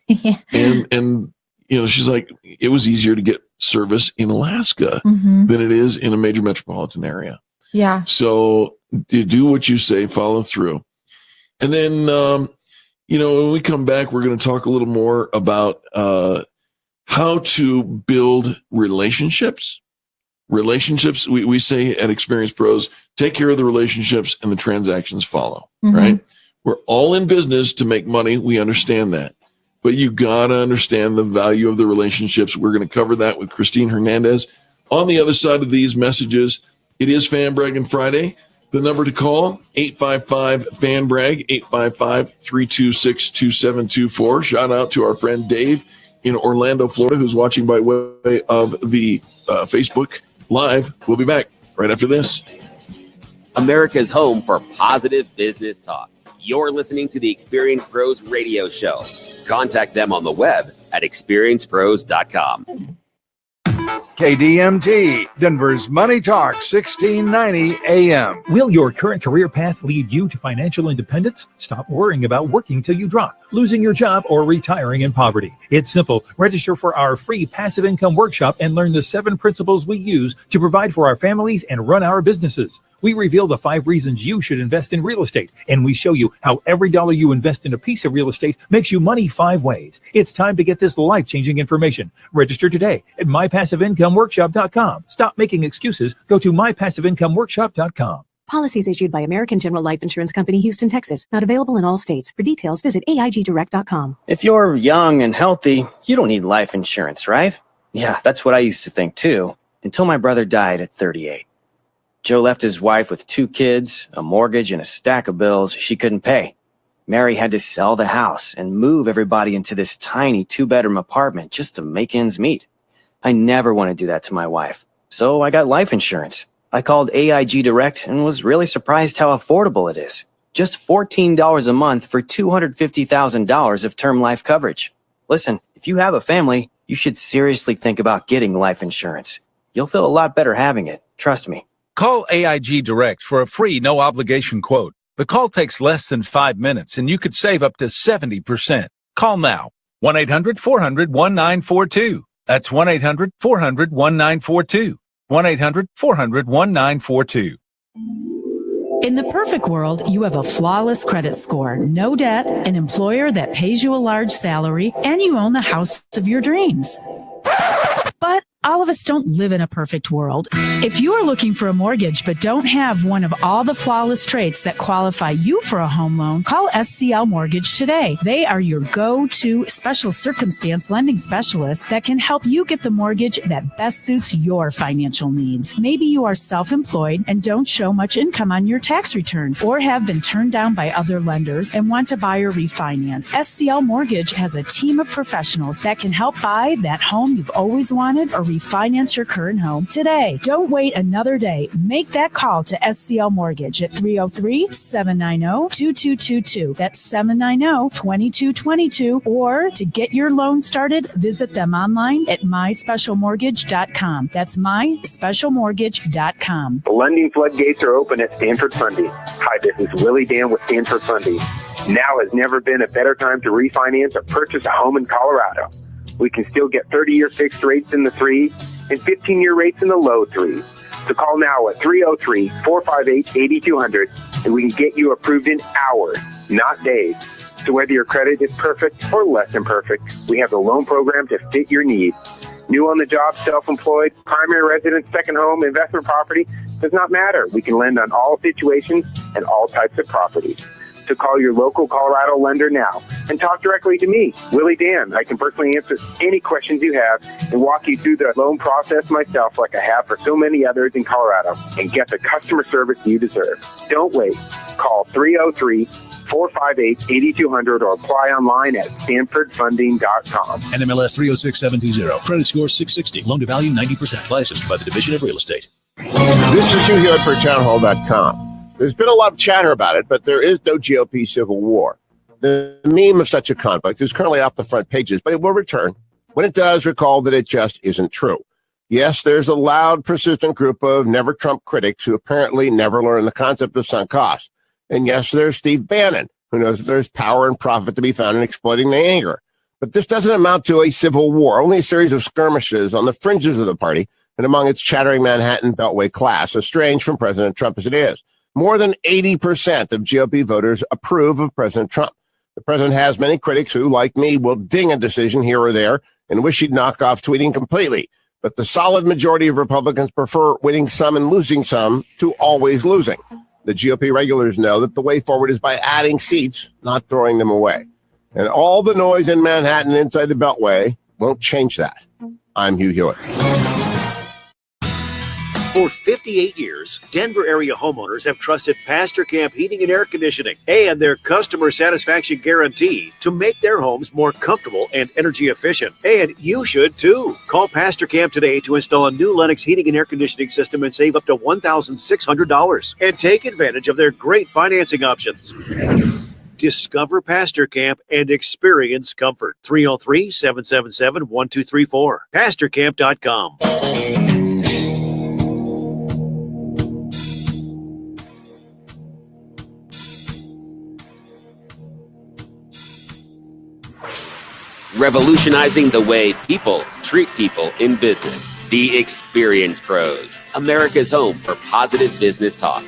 And she's like, it was easier to get service in Alaska than it is in a major metropolitan area. Yeah. So you do what you say, follow through. And then, when we come back, we're going to talk a little more about how to build relationships. Relationships, we say at Experience Pros, take care of the relationships and the transactions follow, right? We're all in business to make money. We understand that. But you got to understand the value of the relationships. We're going to cover that with Christine Hernandez. On the other side of these messages, it is Fan Braggin Friday. The number to call, 855-FAN-BRAG, 855-326-2724. Shout out to our friend Dave in Orlando, Florida, who's watching by way of the Facebook Live. We'll be back right after this. America's home for positive business talk. You're listening to the Experience Pros radio show. Contact them on the web at experiencepros.com. KDMT, Denver's Money Talk, 1690 AM. Will your current career path lead you to financial independence? Stop worrying about working till you drop, losing your job, or retiring in poverty. It's simple. Register for our free passive income workshop and learn the 7 principles we use to provide for our families and run our businesses. We reveal the 5 reasons you should invest in real estate, and we show you how every dollar you invest in a piece of real estate makes you money 5 ways. It's time to get this life-changing information. Register today at mypassiveincomeworkshop.com. Stop making excuses. Go to mypassiveincomeworkshop.com. Policies issued by American General Life Insurance Company, Houston, Texas. Not available in all states. For details, visit AIGdirect.com. If you're young and healthy, you don't need life insurance, right? Yeah, that's what I used to think too, until my brother died at 38. Joe left his wife with 2 kids, a mortgage, and a stack of bills she couldn't pay. Mary had to sell the house and move everybody into this tiny 2-bedroom apartment just to make ends meet. I never want to do that to my wife, so I got life insurance. I called AIG Direct and was really surprised how affordable it is. Just $14 a month for $250,000 of term life coverage. Listen, if you have a family, you should seriously think about getting life insurance. You'll feel a lot better having it. Trust me. Call AIG Direct for a free, no-obligation quote. The call takes less than 5 minutes, and you could save up to 70%. Call now. 1-800-400-1942. That's 1-800-400-1942. 1-800-400-1942. In the perfect world, you have a flawless credit score, no debt, an employer that pays you a large salary, and you own the house of your dreams. But all of us don't live in a perfect world. If you are looking for a mortgage but don't have one of all the flawless traits that qualify you for a home loan, call SCL Mortgage today. They are your go-to special circumstance lending specialist that can help you get the mortgage that best suits your financial needs. Maybe you are self-employed and don't show much income on your tax returns, or have been turned down by other lenders and want to buy or refinance. SCL Mortgage has a team of professionals that can help buy that home you've always wanted or refinance your current home today. Don't wait another day. Make that call to SCL Mortgage at 303-790-2222. That's 790-2222. Or to get your loan started, visit them online at myspecialmortgage.com. That's myspecialmortgage.com. The lending floodgates are open at Stanford Funding. Hi, this is Willie Dan with Stanford Funding. Now has never been a better time to refinance or purchase a home in Colorado. We can still get 30-year fixed rates in the 3s and 15-year rates in the low 3s. So call now at 303-458-8200 and we can get you approved in hours, not days. So whether your credit is perfect or less than perfect, we have the loan program to fit your needs. New on the job, self-employed, primary residence, second home, investment property, does not matter. We can lend on all situations and all types of properties. So call your local Colorado lender now and talk directly to me, Willie Dan. I can personally answer any questions you have and walk you through the loan process myself like I have for so many others in Colorado and get the customer service you deserve. Don't wait. Call 303-458-8200 or apply online at stanfordfunding.com. NMLS 306720. Credit score 660. Loan to value 90%. Licensed by the Division of Real Estate. This is Hugh Hewitt for townhall.com. There's been a lot of chatter about it, but there is no GOP civil war. The meme of such a conflict is currently off the front pages, but it will return. When it does, recall that it just isn't true. Yes, there's a loud, persistent group of never Trump critics who apparently never learn the concept of sunk costs. And yes, there's Steve Bannon, who knows that there's power and profit to be found in exploiting the anger. But this doesn't amount to a civil war, only a series of skirmishes on the fringes of the party and among its chattering Manhattan Beltway class, as strange from President Trump as it is. More than 80% of GOP voters approve of President Trump. The president has many critics who, like me, will ding a decision here or there and wish he'd knock off tweeting completely. But the solid majority of Republicans prefer winning some and losing some to always losing. The GOP regulars know that the way forward is by adding seats, not throwing them away. And all the noise in Manhattan inside the Beltway won't change that. I'm Hugh Hewitt. For 58 years, Denver area homeowners have trusted Pastor Camp Heating and Air Conditioning and their customer satisfaction guarantee to make their homes more comfortable and energy efficient. And you should too. Call Pastor Camp today to install a new Lennox heating and air conditioning system and save up to $1,600. And take advantage of their great financing options. Discover Pastor Camp and experience comfort. 303-777-1234. PastorCamp.com. Revolutionizing the way people treat people in business. The Experience Pros, America's home for positive business talk.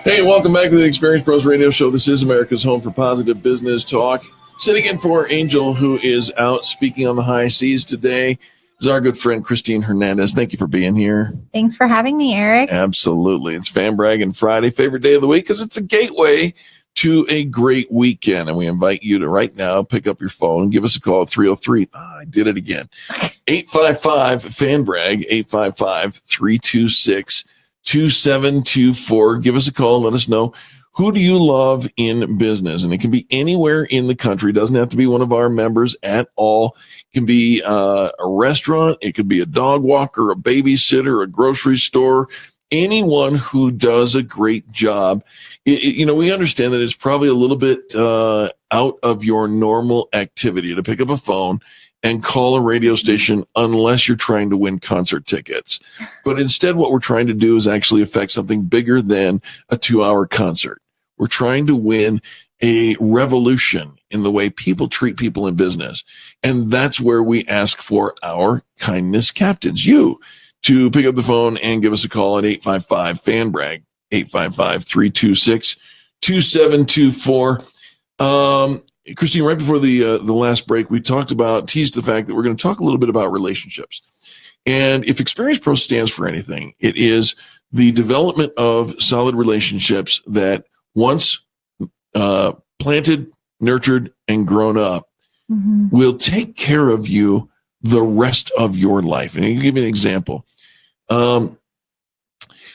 Hey, welcome back to the Experience Pros Radio Show. This is America's home for positive business talk. Sitting in for Angel, who is out speaking on the high seas today, is our good friend Christine Hernandez. Thank you for being here. Thanks for having me, Eric. Absolutely. It's Fan Braggin Friday, favorite day of the week, because it's a gateway to a great weekend. And we invite you to right now pick up your phone and give us a call at 303. I did it again. 855-FAN-BRAG, 855-326-2724. Give us a call and let us know, who do you love in business? And it can be anywhere in the country. It doesn't have to be one of our members at all. It can be a restaurant. It could be a dog walker, a babysitter, a grocery store, anyone who does a great job. We understand that it's probably a little bit out of your normal activity to pick up a phone and call a radio station unless you're trying to win concert tickets. But instead, what we're trying to do is actually affect something bigger than a 2-hour concert. We're trying to win a revolution in the way people treat people in business. And that's where we ask for our kindness captains, you, to pick up the phone and give us a call at 855-FAN-BRAG, 855-326-2724. Christine, right before the last break, we teased the fact that we're going to talk a little bit about relationships. And if Experience Pro stands for anything, it is the development of solid relationships that once planted, nurtured, and grown up will take care of you the rest of your life. And I'll give you an example.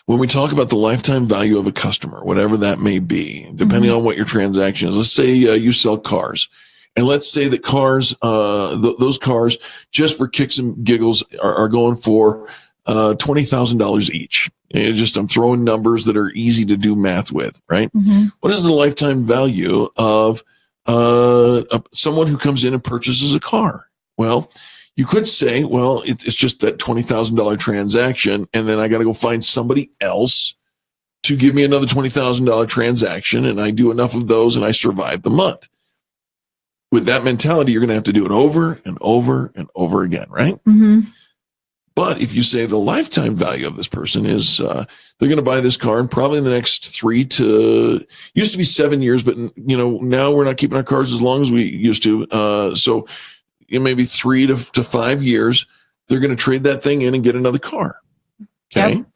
When we talk about the lifetime value of a customer, whatever that may be, depending on what your transaction is, let's say you sell cars. And let's say that cars, those cars, just for kicks and giggles, are going for $20,000 each. I'm throwing numbers that are easy to do math with, right? What is the lifetime value of someone who comes in and purchases a car? Well, you could say, well, it's just that $20,000 transaction, and then I got to go find somebody else to give me another $20,000 transaction, and I do enough of those, and I survive the month. With that mentality, you're going to have to do it over and over and over again, right? But if you say the lifetime value of this person is they're going to buy this car and probably in the next used to be 7 years, but now we're not keeping our cars as long as we used to. So maybe 3 to 5 years, they're going to trade that thing in and get another car. Okay. Yep.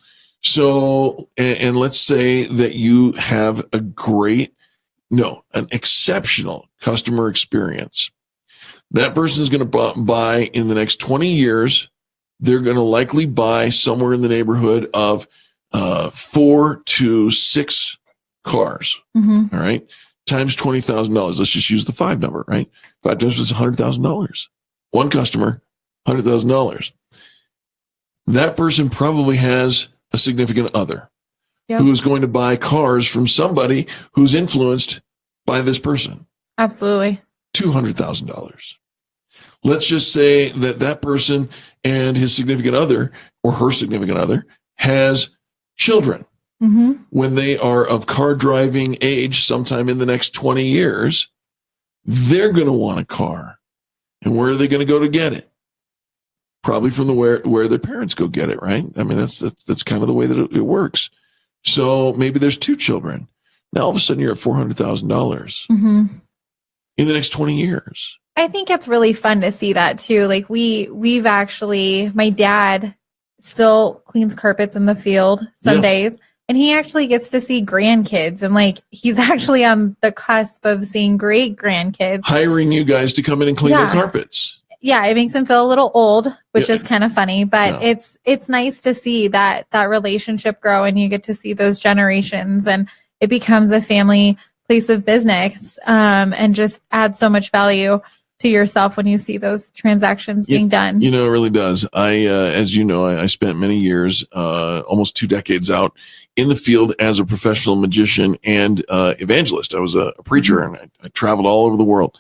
So, and let's say that you have an exceptional customer experience. That person is going to buy in the next 20 years. They're going to likely buy somewhere in the neighborhood of 4 to 6 cars. All right. Times $20,000. Let's just use the 5 number, right? 5 times is $100,000. One customer, $100,000. That person probably has a significant other who is going to buy cars from somebody who's influenced by this person. Absolutely. $200,000. Let's just say that person and his significant other or her significant other has children. When they are of car driving age, sometime in the next 20 years, they're going to want a car. And where are they going to go to get it? Probably from where their parents go get it, right? I mean, that's kind of the way that it works. So maybe there's 2 children. Now all of a sudden you're at $400,000 in the next 20 years. I think it's really fun to see that too. Like we've actually, my dad still cleans carpets in the field some days, and he actually gets to see grandkids, and he's actually on the cusp of seeing great grandkids. Hiring you guys to come in and clean their carpets. Yeah, it makes him feel a little old, which is kind of funny, but it's nice to see that relationship grow, and you get to see those generations, and it becomes a family place of business, and just adds so much value to yourself when you see those transactions being done. It really does. As you know, I spent many years, almost 2 decades out in the field as a professional magician and evangelist. I was a preacher, and I traveled all over the world,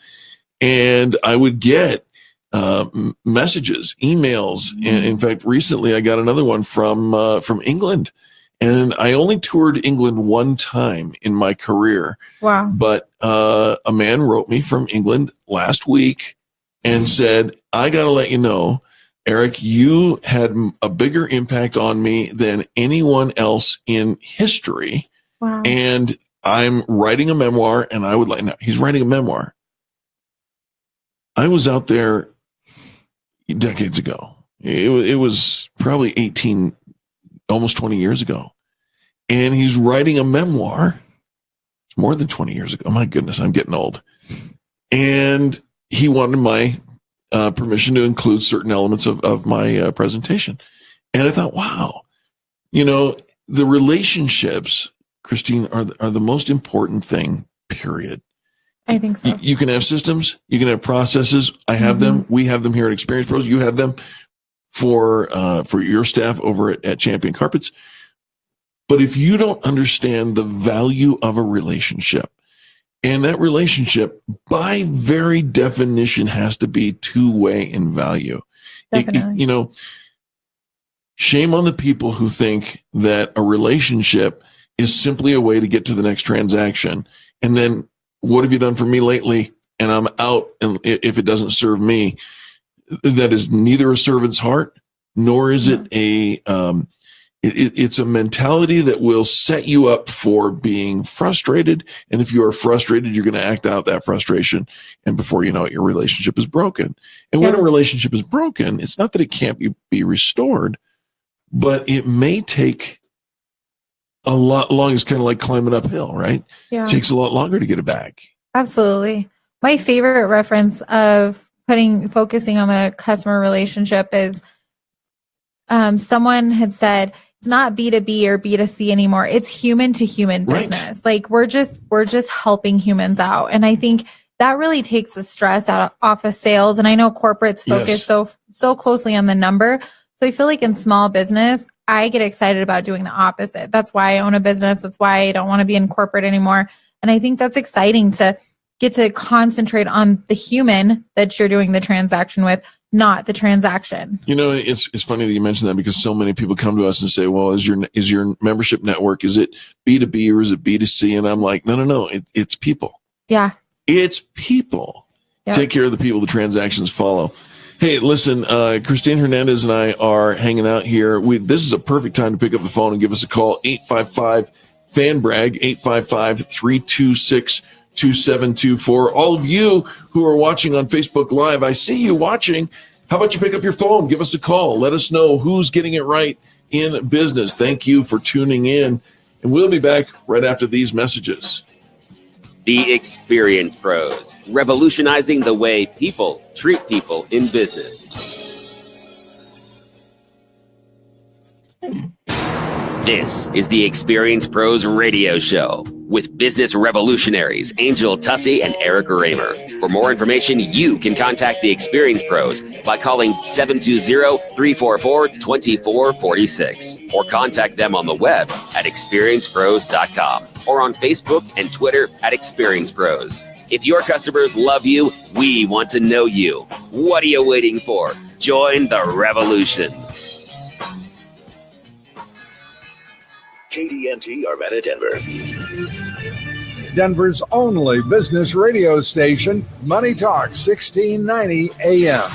and I would get messages, emails. And in fact, recently I got another one from England, and I only toured England one time in my career. Wow. But a man wrote me from England last week and said, I got to let you know, Eric, you had a bigger impact on me than anyone else in history. Wow. And I'm writing a memoir, and I would like, now he's writing a memoir. I was out there decades ago. It was probably 18, almost 20 years ago. And he's writing a memoir. It's more than 20 years ago. My goodness, I'm getting old. And he wanted my permission to include certain elements of my presentation. And I thought, wow, the relationships, Christine, are the most important thing, period. I think so. You can have systems, you can have processes. I have them. We have them here at Experience Pros. You have them for your staff over at Champion Carpets. But if you don't understand the value of a relationship, and that relationship, by very definition, has to be two-way in value. Definitely. Shame on the people who think that a relationship is simply a way to get to the next transaction. And then, what have you done for me lately? And I'm out. And if it doesn't serve me, that is neither a servant's heart, nor is it it's a mentality that will set you up for being frustrated. And if you are frustrated, you're going to act out that frustration. And before you know it, your relationship is broken. And when a relationship is broken, it's not that it can't be restored, but it may take a lot long. It's kind of like climbing uphill, right? Yeah. It takes a lot longer to get it back. Absolutely. My favorite reference of focusing on the customer relationship is someone had said, it's not B2B or B2C anymore. It's human to human business. Like we're just helping humans out. And I think that really takes the stress off of sales. And I know corporates focus so closely on the number. So I feel like in small business, I get excited about doing the opposite. That's why I own a business. That's why I don't want to be in corporate anymore. And I think that's exciting to get to concentrate on the human that you're doing the transaction with, not the transaction. It's funny that you mentioned that, because so many people come to us and say, well, is your membership network, is it B2B or is it B2C? And I'm like, no, it's people. Yeah. It's people. Yep. Take care of the people, the transactions follow. Hey, listen, Christine Hernandez and I are hanging out here. This is a perfect time to pick up the phone and give us a call, 855-FAN-BRAG, 855-326-2724. All of you who are watching on Facebook Live, I see you watching. How about you pick up your phone? Give us a call. Let us know who's getting it right in business. Thank you for tuning in. And we'll be back right after these messages. The Experience Pros, revolutionizing the way people treat people in business. This is the Experience Pros radio show with business revolutionaries Angel Tussey and Eric Raymer. For more information, you can contact the Experience Pros by calling 720-344-2446 or contact them on the web at experiencepros.com or on Facebook and Twitter at Experience Pros. If your customers love you, we want to know you. What are you waiting for? Join the revolution. KDNT Arvada, Denver. Denver's only business radio station, Money Talk 1690 AM.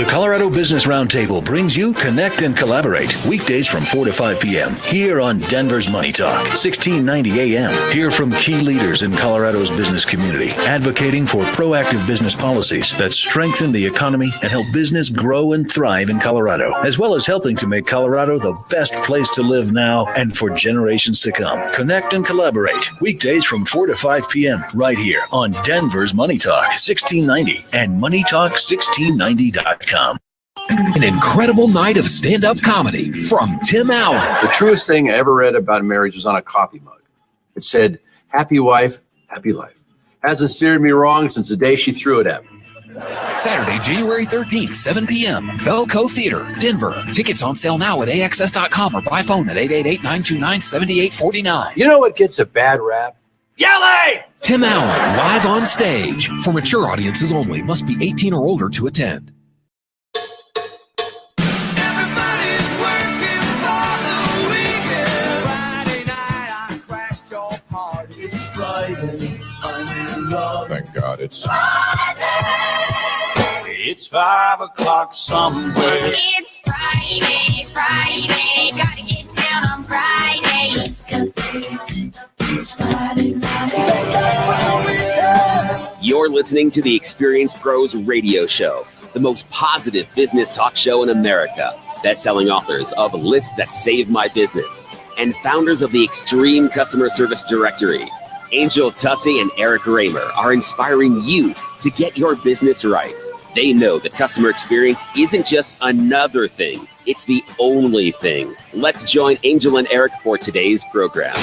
The Colorado Business Roundtable brings you Connect and Collaborate weekdays from 4 to 5 p.m. here on Denver's Money Talk, 1690 a.m. Hear from key leaders in Colorado's business community, advocating for proactive business policies that strengthen the economy and help business grow and thrive in Colorado, as well as helping to make Colorado the best place to live now and for generations to come. Connect and Collaborate weekdays from 4 to 5 p.m. right here on Denver's Money Talk, 1690 and MoneyTalk1690.com. An incredible night of stand-up comedy from Tim Allen. The truest thing I ever read about marriage was on a coffee mug. It said, "Happy wife, happy life." Hasn't steered me wrong since the day she threw it at me. Saturday, January 13th, 7 p.m. Belco Theater, Denver. Tickets on sale now at AXS.com or by phone at 888-929-7849. You know what gets a bad rap? Yelling! Tim Allen, live on stage. For mature audiences only. Must be 18 or older to attend. Thank God it's Friday. It's 5 o'clock somewhere. It's Friday, Friday. Gotta get down on Friday. Just go. It's Friday night. You're listening to the Experience Pros Radio Show, the most positive business talk show in America. Best-selling authors of Lists That Saved My Business and founders of the Extreme Customer Service Directory, Angel Tussey and Eric Raymer, are inspiring you to get your business right. They know that customer experience isn't just another thing, it's the only thing. Let's join Angel and Eric for today's program.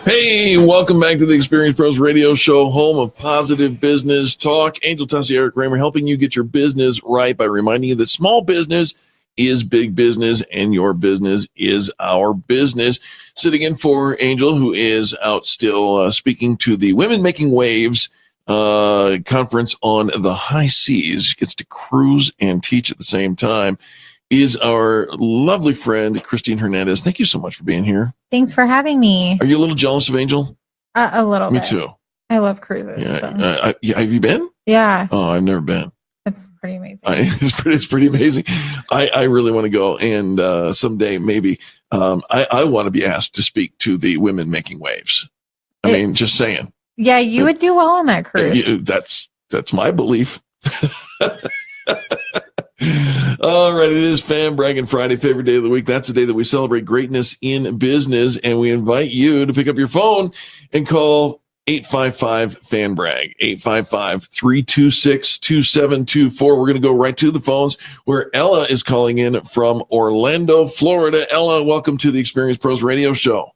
Hey, welcome back to the Experience Pros Radio Show, home of positive business talk. Angel Tussey, Eric Raymer, helping you get your business right by reminding you that small business is big business and your business is our business. Sitting in for Angel, who is out still speaking to the Women Making Waves conference on the high seas, gets to cruise and teach at the same time, is our lovely friend, Christine Hernandez. Thank you so much for being here. Thanks for having me. Are you a little jealous of Angel? A little bit. Me too. I love cruises. Yeah. Yeah. Have you been? Yeah. Oh, I've never been. It's pretty amazing. It's pretty amazing. I really want to go, and someday maybe I want to be asked to speak to the Women Making Waves. I mean, just saying. Yeah, you would do well on that cruise. That's my belief. All right, it is Fan Braggin Friday, favorite day of the week. That's the day that we celebrate greatness in business, and we invite you to pick up your phone and call 855-FAN-BRAG, 855-326-2724. We're going to go right to the phones where Ella is calling in from Orlando, Florida. Ella, welcome to the Experience Pros Radio Show.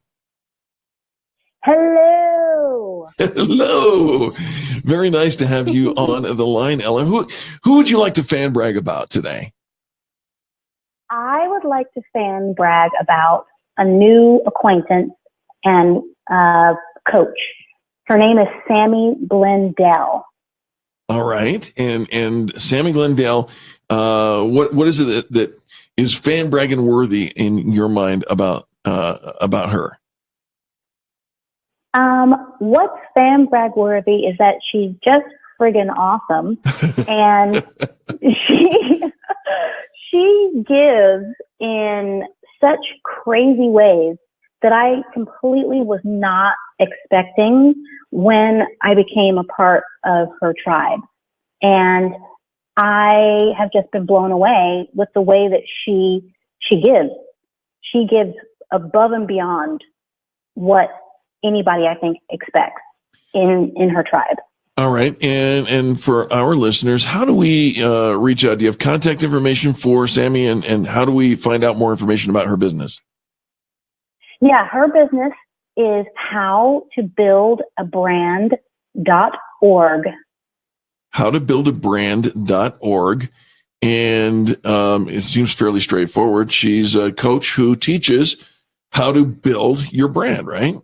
Hello. Hello. Very nice to have you on the line, Ella. Who would you like to fan brag about today? I would like to fan brag about a new acquaintance and coach. Her name is Sammy Glendale. All right. And Sammy Glendale, what is it that is fan bragging worthy in your mind about her? What's fan brag worthy is that she's just friggin' awesome. And she gives in such crazy ways that I completely was not expecting when I became a part of her tribe. And I have just been blown away with the way that she gives. She gives above and beyond what anybody, I think, expects in her tribe. All right. And for our listeners, how do we reach out? Do you have contact information for Sammy, and how do we find out more information about her business? Yeah, her business is howtobuildabrand.org. Howtobuildabrand.org. And it seems fairly straightforward. She's a coach who teaches how to build your brand, right?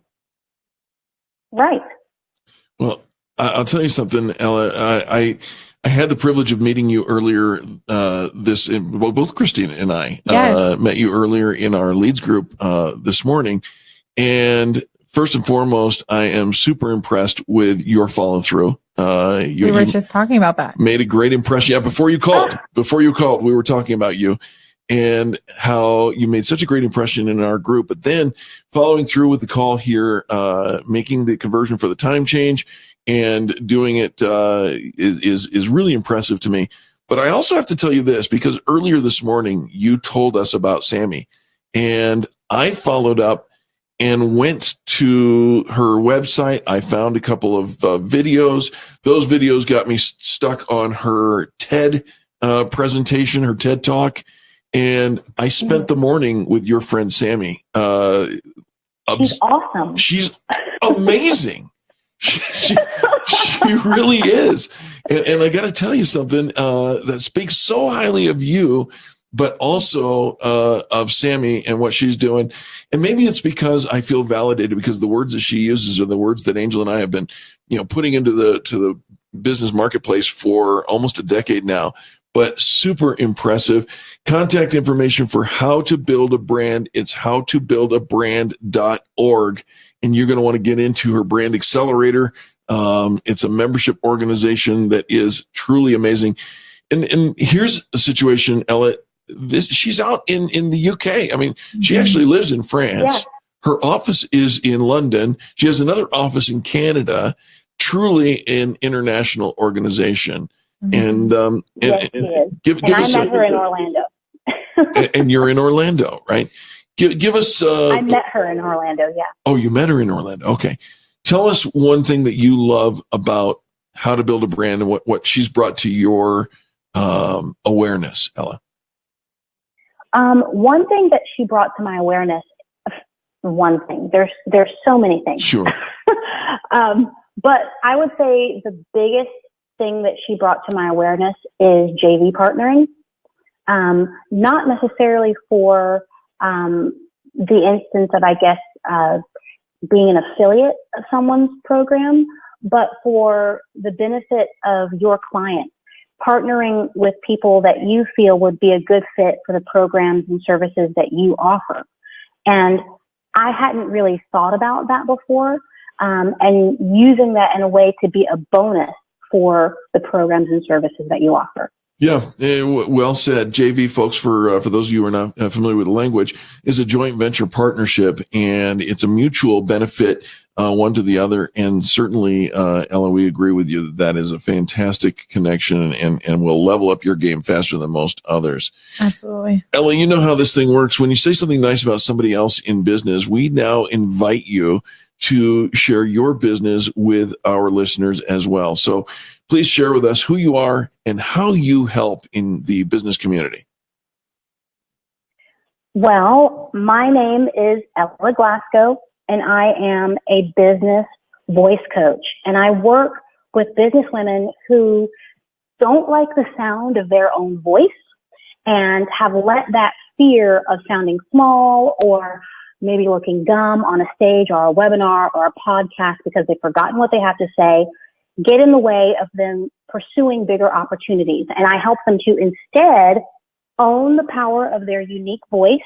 Right. Well, I'll tell you something, Ella. I had the privilege of meeting you earlier. Both Christine and I met you earlier in our leads group this morning, and first and foremost, I am super impressed with your follow through. We were just talking about that. Made a great impression. Yeah, before you called, we were talking about you and how you made such a great impression in our group. But then following through with the call here, making the conversion for the time change and doing it is really impressive to me. But I also have to tell you this, because earlier this morning you told us about Sammy, and I followed up and went to her website. I found a couple of videos. Those videos got me stuck on her TED presentation, her TED Talk. And I spent the morning with your friend Sammy. She's awesome. She's amazing. she really is. And I got to tell you something that speaks so highly of you, but also of Sammy and what she's doing. And maybe it's because I feel validated, because the words that she uses are the words that Angel and I have been, putting into the business marketplace for almost a decade now. But super impressive. Contact information for how to build a brand. It's howtobuildabrand.org. And you're going to want to get into her brand accelerator. It's a membership organization that is truly amazing. And here's a situation, Ella. She's out in the UK. I mean, she actually lives in France. Yeah. Her office is in London. She has another office in Canada. Truly an international organization. And yes, give I us met her in Orlando. And you're in Orlando, right? Give us. I met her in Orlando. Yeah. Oh, you met her in Orlando. Okay. Tell us one thing that you love about how to build a brand and what she's brought to your awareness, Ella. One thing that she brought to my awareness. One thing. There's so many things. Sure. But I would say the biggest thing that she brought to my awareness is JV partnering. Not necessarily for the instance of, I guess, being an affiliate of someone's program, but for the benefit of your client, partnering with people that you feel would be a good fit for the programs and services that you offer. And I hadn't really thought about that before, and using that in a way to be a bonus for the programs and services that you offer. Yeah, well said. JV, folks, for those of you who are not familiar with the language, is a joint venture partnership, and it's a mutual benefit one to the other. And certainly, Ella, we agree with you that is a fantastic connection and will level up your game faster than most others. Absolutely. Ella, you know how this thing works. When you say something nice about somebody else in business, we now invite you to share your business with our listeners as well. So please share with us who you are and how you help in the business community. Well, my name is Ella Glasgow, and I am a business voice coach. And I work with business women who don't like the sound of their own voice and have let that fear of sounding small or maybe looking dumb on a stage or a webinar or a podcast because they've forgotten what they have to say, get in the way of them pursuing bigger opportunities. And I help them to instead own the power of their unique voice,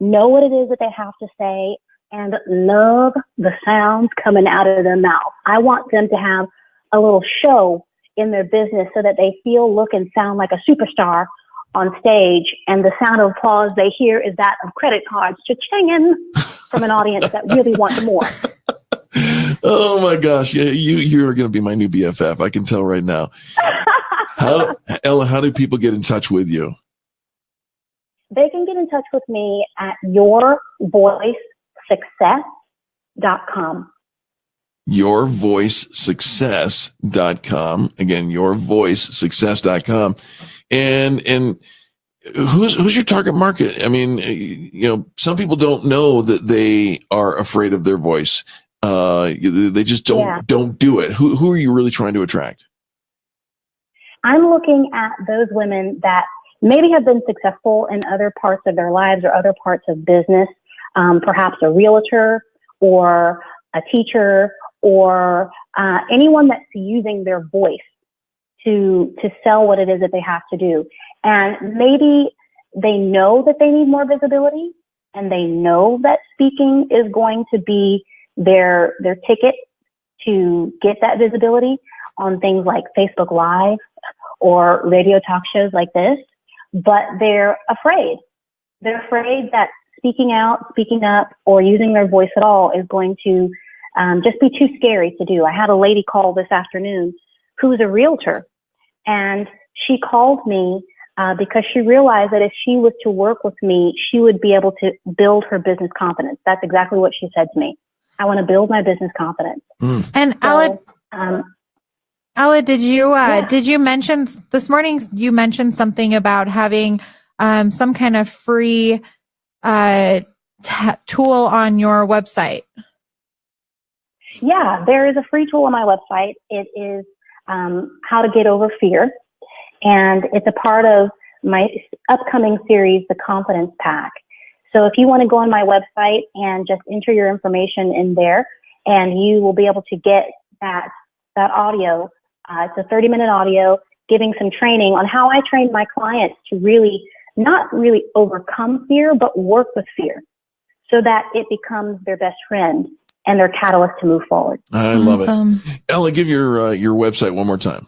know what it is that they have to say, and love the sounds coming out of their mouth. I want them to have a little show in their business so that they feel, look, and sound like a superstar on stage, and the sound of applause they hear is that of credit cards cha-chinging from an audience that really wants more. Oh my gosh, yeah, you're going to be my new BFF. I can tell right now. Ella, how do people get in touch with you? They can get in touch with me at yourvoicesuccess.com. yourvoicesuccess.com. Again, yourvoicesuccess.com. And who's your target market? I mean, some people don't know that they are afraid of their voice. They just don't do it. Who are you really trying to attract? I'm looking at those women that maybe have been successful in other parts of their lives or other parts of business, perhaps a realtor or a teacher or anyone that's using their voice to sell what it is that they have to do. And maybe they know that they need more visibility and they know that speaking is going to be their ticket to get that visibility on things like Facebook Live or radio talk shows like this, but they're afraid. They're afraid that speaking out, speaking up, or using their voice at all is going to just be too scary to do. I had a lady call this afternoon who's a realtor, and she called me because she realized that if she was to work with me, she would be able to build her business confidence. That's exactly what she said to me. I want to build my business confidence. And So, Ella, did you mention this morning? You mentioned something about having some kind of free tool on your website. yeah, there is a free tool on my website. It is how to get over fear. And it's a part of my upcoming series, The Confidence Pack. So if you want to go on my website and just enter your information in there, and you will be able to get that audio. It's a 30-minute audio giving some training on how I train my clients to really, not really overcome fear, but work with fear so that it becomes their best friend and their catalyst to move forward. I love it. Ella, give your website one more time.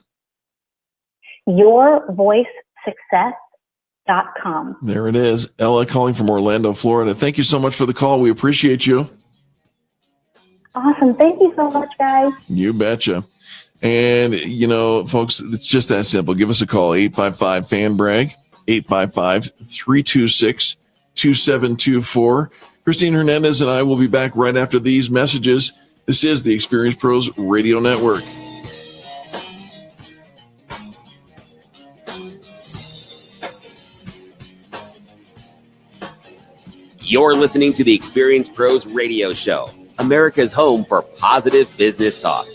yourvoicesuccess.com. There it is. Ella calling from Orlando, Florida. Thank you so much for the call. We appreciate you. Awesome. Thank you so much, guys. You betcha. And, folks, it's just that simple. Give us a call, 855-FAN-BRAG, 855-326-2724. Christine Hernandez and I will be back right after these messages. This is the Experience Pros Radio Network. You're listening to the Experience Pros Radio Show, America's home for positive business talk.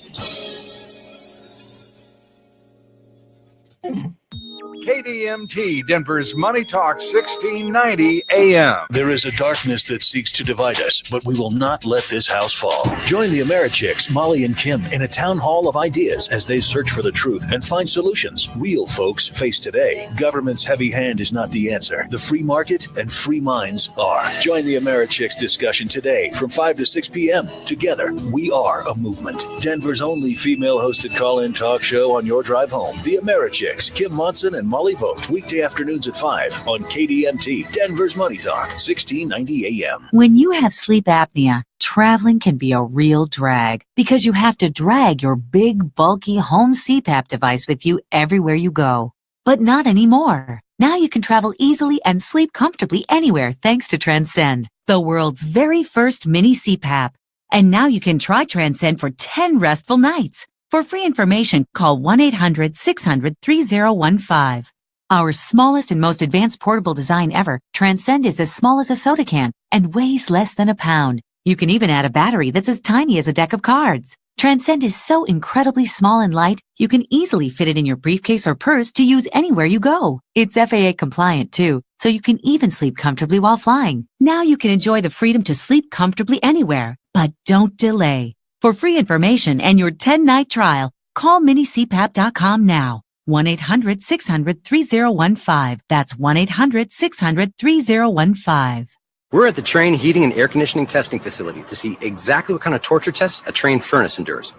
KDMT, Denver's Money Talk 1690 AM. There is a darkness that seeks to divide us, but we will not let this house fall. Join the Americhicks, Molly and Kim, in a town hall of ideas as they search for the truth and find solutions real folks face today. Government's heavy hand is not the answer. The free market and free minds are. Join the Americhicks discussion today from 5 to 6 p.m. Together, we are a movement. Denver's only female-hosted call-in talk show on your drive home. The Americhicks, Kim Monson and Molly Vogt, weekday afternoons at 5 on KDMT, Denver's Money Talk, 1690 AM. When you have sleep apnea, traveling can be a real drag because you have to drag your big, bulky home CPAP device with you everywhere you go. But not anymore. Now you can travel easily and sleep comfortably anywhere thanks to Transcend, the world's very first mini CPAP. And now you can try Transcend for 10 restful nights. For free information, call 1-800-600-3015. Our smallest and most advanced portable design ever, Transcend is as small as a soda can and weighs less than a pound. You can even add a battery that's as tiny as a deck of cards. Transcend is so incredibly small and light, you can easily fit it in your briefcase or purse to use anywhere you go. It's FAA compliant too, so you can even sleep comfortably while flying. Now you can enjoy the freedom to sleep comfortably anywhere, but don't delay. For free information and your 10-night trial, call minicpap.com now. 1-800-600-3015. That's 1-800-600-3015. We're at the Trane Heating and Air Conditioning Testing Facility to see exactly what kind of torture tests a Trane furnace endures.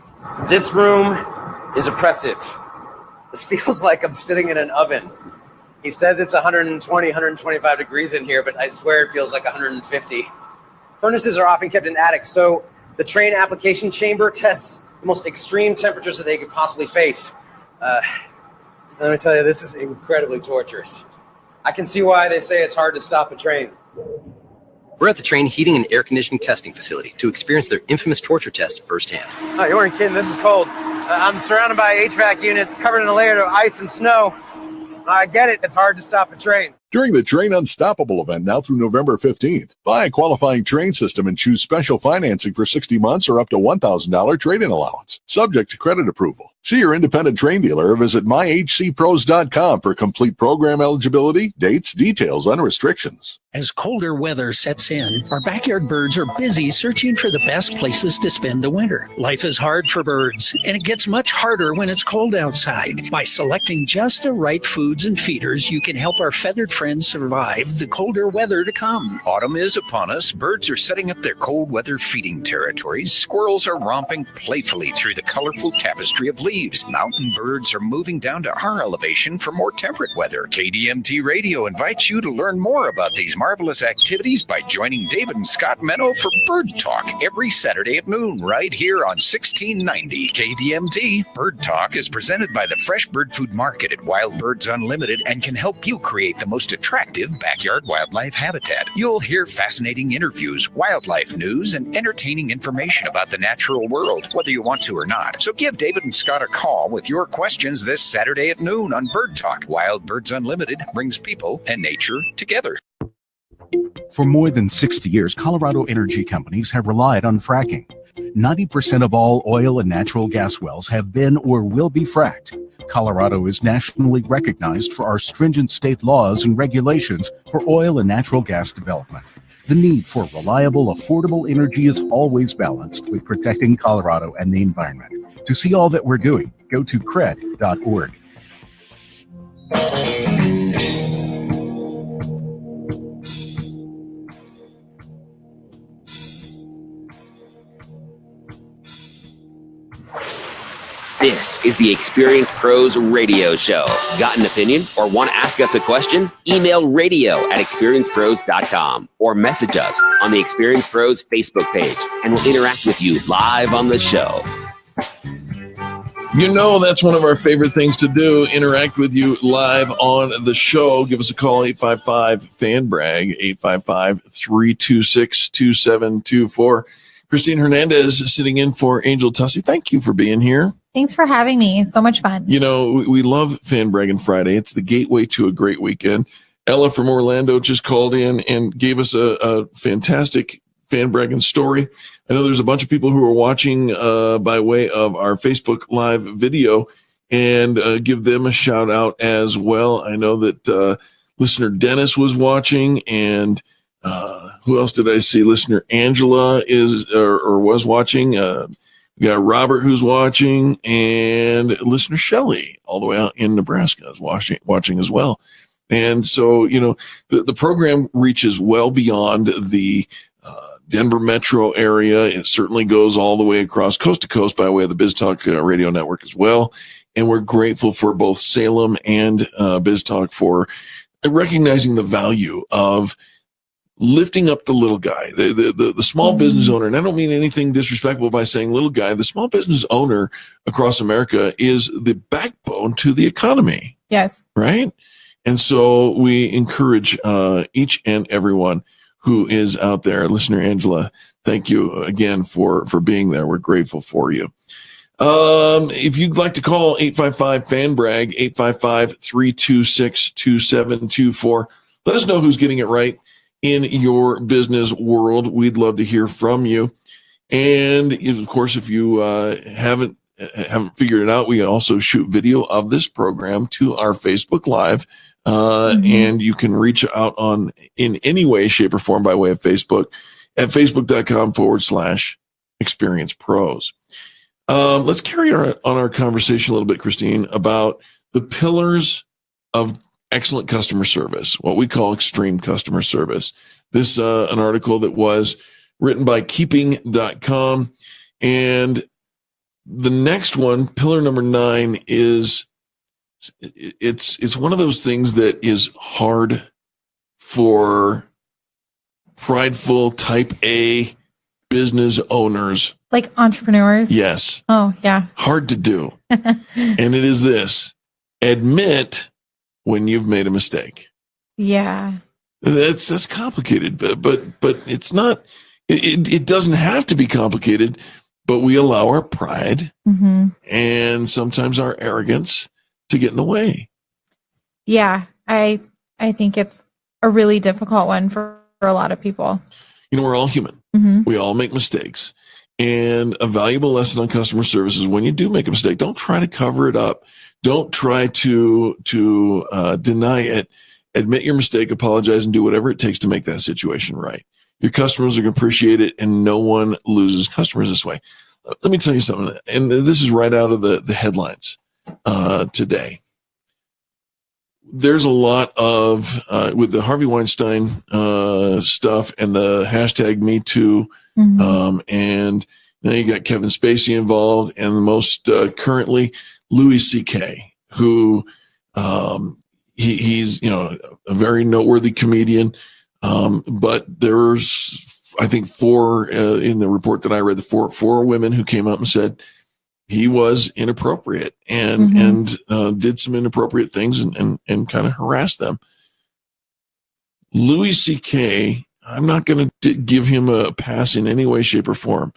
This room is oppressive. This feels like I'm sitting in an oven. He says it's 120, 125 degrees in here, but I swear it feels like 150. Furnaces are often kept in attics, so the Trane application chamber tests the most extreme temperatures that they could possibly face. Let me tell you, this is incredibly torturous. I can see why they say it's hard to stop a train. We're at the Trane Heating and Air Conditioning Testing Facility to experience their infamous torture tests firsthand. Oh, you weren't kidding. This is cold. I'm surrounded by HVAC units covered in a layer of ice and snow. I get it. It's hard to stop a train. During the Train Unstoppable event now through November 15th, buy a qualifying Train system and choose special financing for 60 months or up to $1,000 trade-in allowance, subject to credit approval. See your independent Train dealer or visit myhcpros.com for complete program eligibility, dates, details, and restrictions. As colder weather sets in, our backyard birds are busy searching for the best places to spend the winter. Life is hard for birds, and it gets much harder when it's cold outside. By selecting just the right foods and feeders, you can help our feathered friends survive the colder weather to come. Autumn is upon us. Birds are setting up their cold weather feeding territories. Squirrels are romping playfully through the colorful tapestry of leaves. Mountain birds are moving down to our elevation for more temperate weather. KDMT Radio invites you to learn more about these marvelous activities by joining David and Scott Menno for Bird Talk every Saturday at noon right here on 1690 KDMT. Bird Talk is presented by the Fresh Bird Food Market at Wild Birds Unlimited and can help you create the most attractive backyard wildlife habitat. You'll hear fascinating interviews, wildlife news, and entertaining information about the natural world, whether you want to or not. So give David and Scott a call with your questions this Saturday at noon on Bird Talk. Wild Birds Unlimited brings people and nature together. For more than 60 years, Colorado energy companies have relied on fracking. 90% of all oil and natural gas wells have been or will be fracked. Colorado is nationally recognized for our stringent state laws and regulations for oil and natural gas development. The need for reliable, affordable energy is always balanced with protecting Colorado and the environment. To see all that we're doing, go to cred.org. This is the Experience Pros Radio Show. Got an opinion or want to ask us a question? Email radio@experiencepros.com or message us on the Experience Pros Facebook page, and we'll interact with you live on the show. You know, that's one of our favorite things to do, interact with you live on the show. Give us a call, 855-FAN-BRAG, 855-326-2724. Christine Hernandez is sitting in for Angel Tussey. Thank you for being here. Thanks for having me. So much fun. You know, we love Fan Braggin Friday. It's the gateway to a great weekend. Ella from Orlando just called in and gave us a fantastic Fan Braggin story. I know there's a bunch of people who are watching by way of our Facebook Live video, and give them a shout out as well. I know that listener Dennis was watching, and who else did I see? Listener Angela is or was watching. We got Robert who's watching, and listener Shelley all the way out in Nebraska is watching as well. And so, you know, the program reaches well beyond the Denver metro area. It certainly goes all the way across coast to coast by way of the Biz Talk radio network as well. And we're grateful for both Salem and Biz Talk for recognizing the value of lifting up the little guy, the small business owner. And I don't mean anything disrespectful by saying little guy. The small business owner across America is the backbone to the economy. Yes. Right? And so we encourage each and everyone who is out there. Listener Angela, thank you again for being there. We're grateful for you. If you'd like to call 855-FAN-BRAG, 855-326-2724. Let us know who's getting it right in your business world. We'd love to hear from you. And of course, if you haven't figured it out, we also shoot video of this program to our Facebook Live. And you can reach out in any way, shape, or form by way of Facebook at facebook.com/Experience Pros. Let's carry on our conversation a little bit, Christine, about the pillars of excellent customer service, what we call extreme customer service. This an article that was written by keeping.com. And the next one, pillar number 9, is it's one of those things that is hard for prideful type A business owners. Like entrepreneurs? Yes. Oh, yeah. Hard to do. And it is this: admit when you've made a mistake. Yeah. That's complicated, but it's not, it doesn't have to be complicated, but we allow our pride and sometimes our arrogance to get in the way. Yeah. I think it's a really difficult one for a lot of people. You know, we're all human. We all make mistakes. And a valuable lesson on customer service is when you do make a mistake, don't try to cover it up. Don't try to deny it. Admit your mistake, apologize, and do whatever it takes to make that situation right. Your customers are going to appreciate it, and no one loses customers this way. Let me tell you something, and this is right out of the headlines today. there's a lot of with the Harvey Weinstein stuff and the hashtag Me Too, and now you got Kevin Spacey involved, and the most currently Louis C.K., who he's a very noteworthy comedian, but there's I think four in the report that I read, the four women who came up and said he was inappropriate and did some inappropriate things and kind of harassed them. Louis C.K., I'm not going to give him a pass in any way, shape, or form,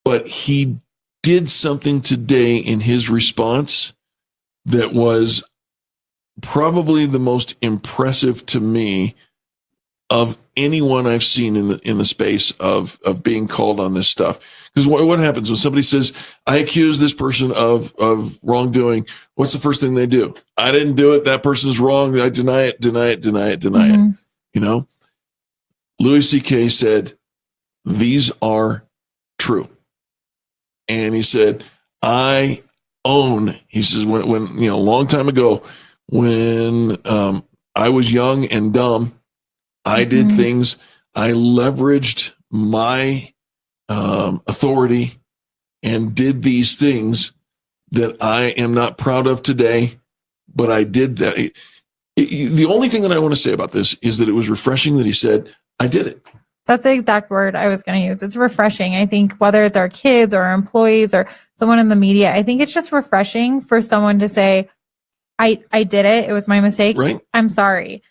but he did something today in his response that was probably the most impressive to me of anyone I've seen in the space of being called on this stuff. Because what happens when somebody says, I accuse this person of wrongdoing, what's the first thing they do? I didn't do it. That person's wrong. I deny it, deny it, deny it, deny it. You know, Louis C.K. said, these are true. And he said, I own, he says, when a long time ago, when I was young and dumb, I did things, I leveraged my authority and did these things that I am not proud of today, but I did that. The only thing that I want to say about this is that it was refreshing that he said, I did it. That's the exact word I was going to use. It's refreshing. I think whether it's our kids or our employees or someone in the media, I think it's just refreshing for someone to say, I did it. It was my mistake. Right. I'm sorry.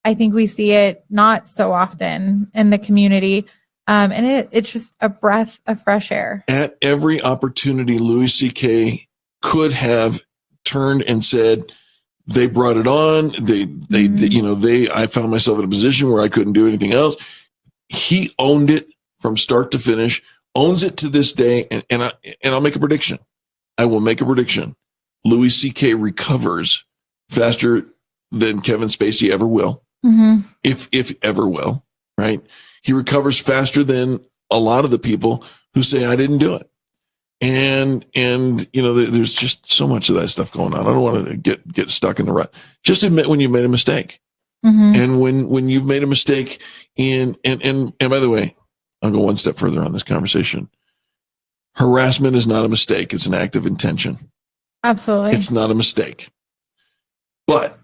I think we see it not so often in the community. And it's just a breath of fresh air. At every opportunity, Louis C.K. could have turned and said, they brought it on. I found myself in a position where I couldn't do anything else. He owned it from start to finish, owns it to this day. And I'll make a prediction. I will make a prediction. Louis C.K. recovers faster than Kevin Spacey ever will. If ever will, right? He recovers faster than a lot of the people who say, I didn't do it. And there's just so much of that stuff going on. I don't want to get stuck in the rut. Just admit when you've made a mistake. And when you've made a mistake and by the way, I'll go one step further on this conversation. Harassment is not a mistake. It's an act of intention. Absolutely. It's not a mistake. But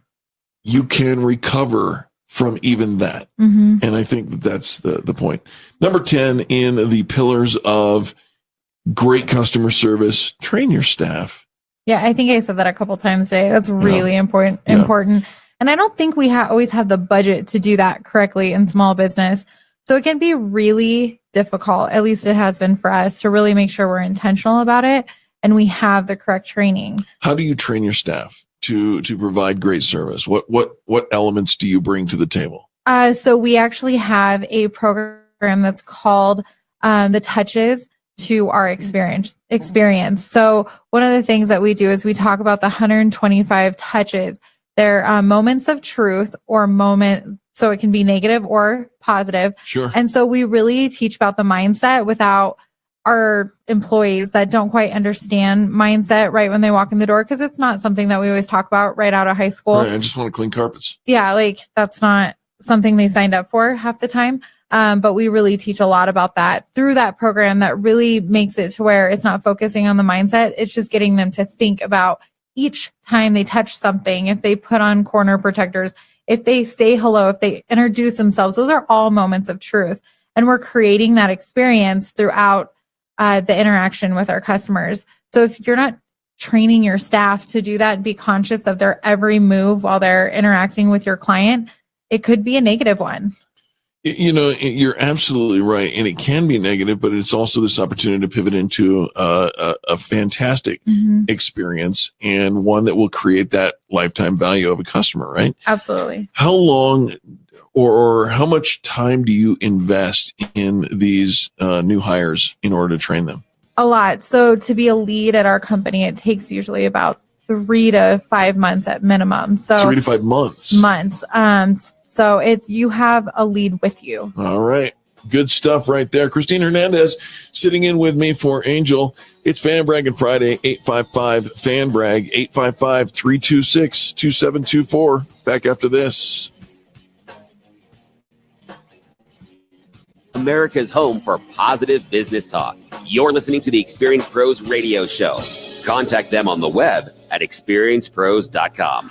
you can recover from even that. And I think that's the point. Number 10 in the pillars of great customer service, train your staff. Yeah, I think I said that a couple times today. That's really important. And I don't think we always have the budget to do that correctly in small business. So it can be really difficult, at least it has been for us, to really make sure we're intentional about it and we have the correct training. How do you train your staff to provide great service? What elements do you bring to the table? So we actually have a program that's called the Touches to Our Experience. So one of the things that we do is we talk about the 125 touches. They're moments of truth so it can be negative or positive. Sure. And so we really teach about the mindset without our employees that don't quite understand mindset right when they walk in the door, because it's not something that we always talk about right out of high school. Right, I just want to clean carpets. Yeah, like that's not something they signed up for half the time. But we really teach a lot about that through that program that really makes it to where it's not focusing on the mindset. It's just getting them to think about each time they touch something, if they put on corner protectors, if they say hello, if they introduce themselves, those are all moments of truth. And we're creating that experience throughout the interaction with our customers. So if you're not training your staff to do that and be conscious of their every move while they're interacting with your client, it could be a negative one. You're absolutely right. And it can be negative, but it's also this opportunity to pivot into a fantastic experience and one that will create that lifetime value of a customer, right? Absolutely. How long or how much time do you invest in these new hires in order to train them? A lot. So to be a lead at our company, it takes usually about 3 to 5 months at minimum. So 3 to 5 months. So you have a lead with you. All right. Good stuff right there. Christine Hernandez sitting in with me for Angel. It's Fan Braggin Friday, 855-FAN-BRAG, 855-326-2724. Back after this. America's home for positive business talk. You're listening to the Experience Pros radio show. Contact them on the web at experiencepros.com.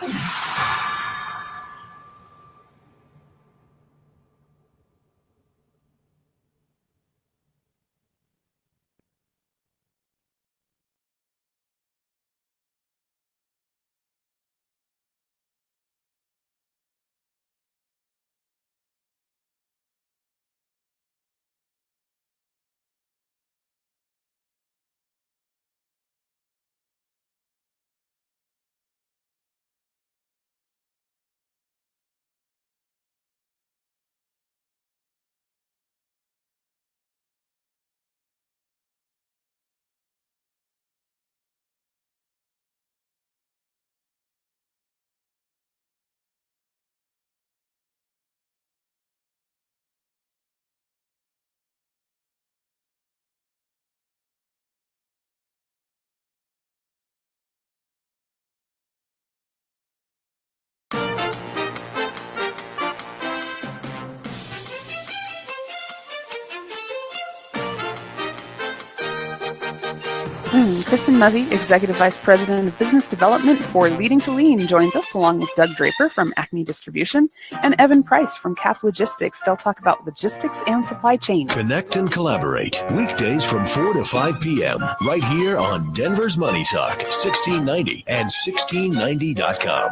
Kristen Muzzy, Executive Vice President of Business Development for Leading to Lean, joins us along with Doug Draper from Acme Distribution and Evan Price from CAP Logistics. They'll talk about logistics and supply chain. Connect and collaborate. Weekdays from 4 to 5 p.m. right here on Denver's Money Talk, 1690 and 1690.com.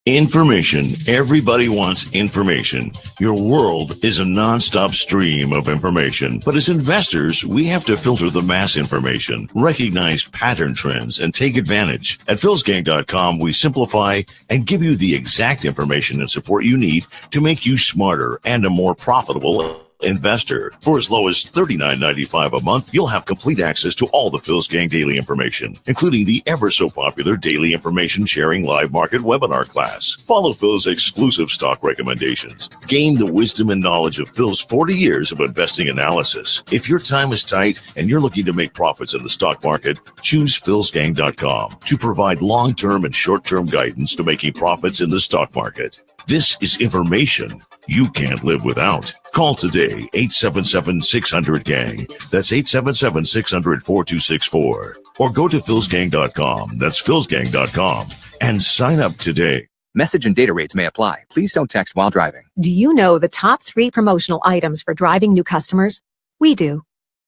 Information. Everybody wants information. Your world is a nonstop stream of information. But as investors, we have to filter the mass information, recognize pattern trends, and take advantage. At philsgang.com, we simplify and give you the exact information and support you need to make you smarter and a more profitable investor. For as low as $39.95 a month, you'll have complete access to all the Phil's Gang daily information, including the ever so popular daily information sharing live market webinar class. Follow Phil's exclusive stock recommendations. Gain the wisdom and knowledge of Phil's 40 years of investing analysis. If your time is tight and you're looking to make profits in the stock market, choose philsgang.com to provide long-term and short-term guidance to making profits in the stock market. This is information you can't live without. Call today, 877-600-GANG. That's 877-600-4264. Or go to philsgang.com. That's philsgang.com. And sign up today. Message and data rates may apply. Please don't text while driving. Do you know the top 3 promotional items for driving new customers? We do.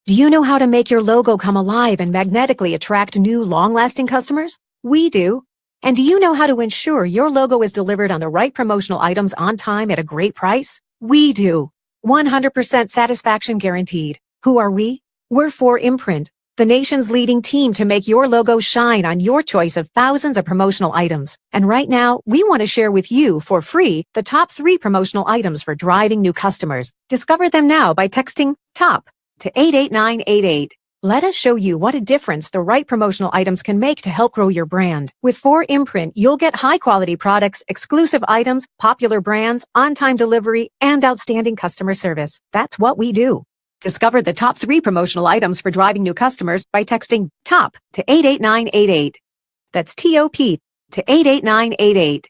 Do you know how to make your logo come alive and magnetically attract new, long-lasting customers? We do. And do you know how to ensure your logo is delivered on the right promotional items on time at a great price? We do. 100% satisfaction guaranteed. Who are we? We're 4imprint, the nation's leading team to make your logo shine on your choice of thousands of promotional items. And right now, we want to share with you for free the top 3 promotional items for driving new customers. Discover them now by texting TOP to 88988. Let us show you what a difference the right promotional items can make to help grow your brand. With 4imprint, you'll get high-quality products, exclusive items, popular brands, on-time delivery, and outstanding customer service. That's what we do. Discover the top 3 promotional items for driving new customers by texting TOP to 88988. That's TOP to 88988.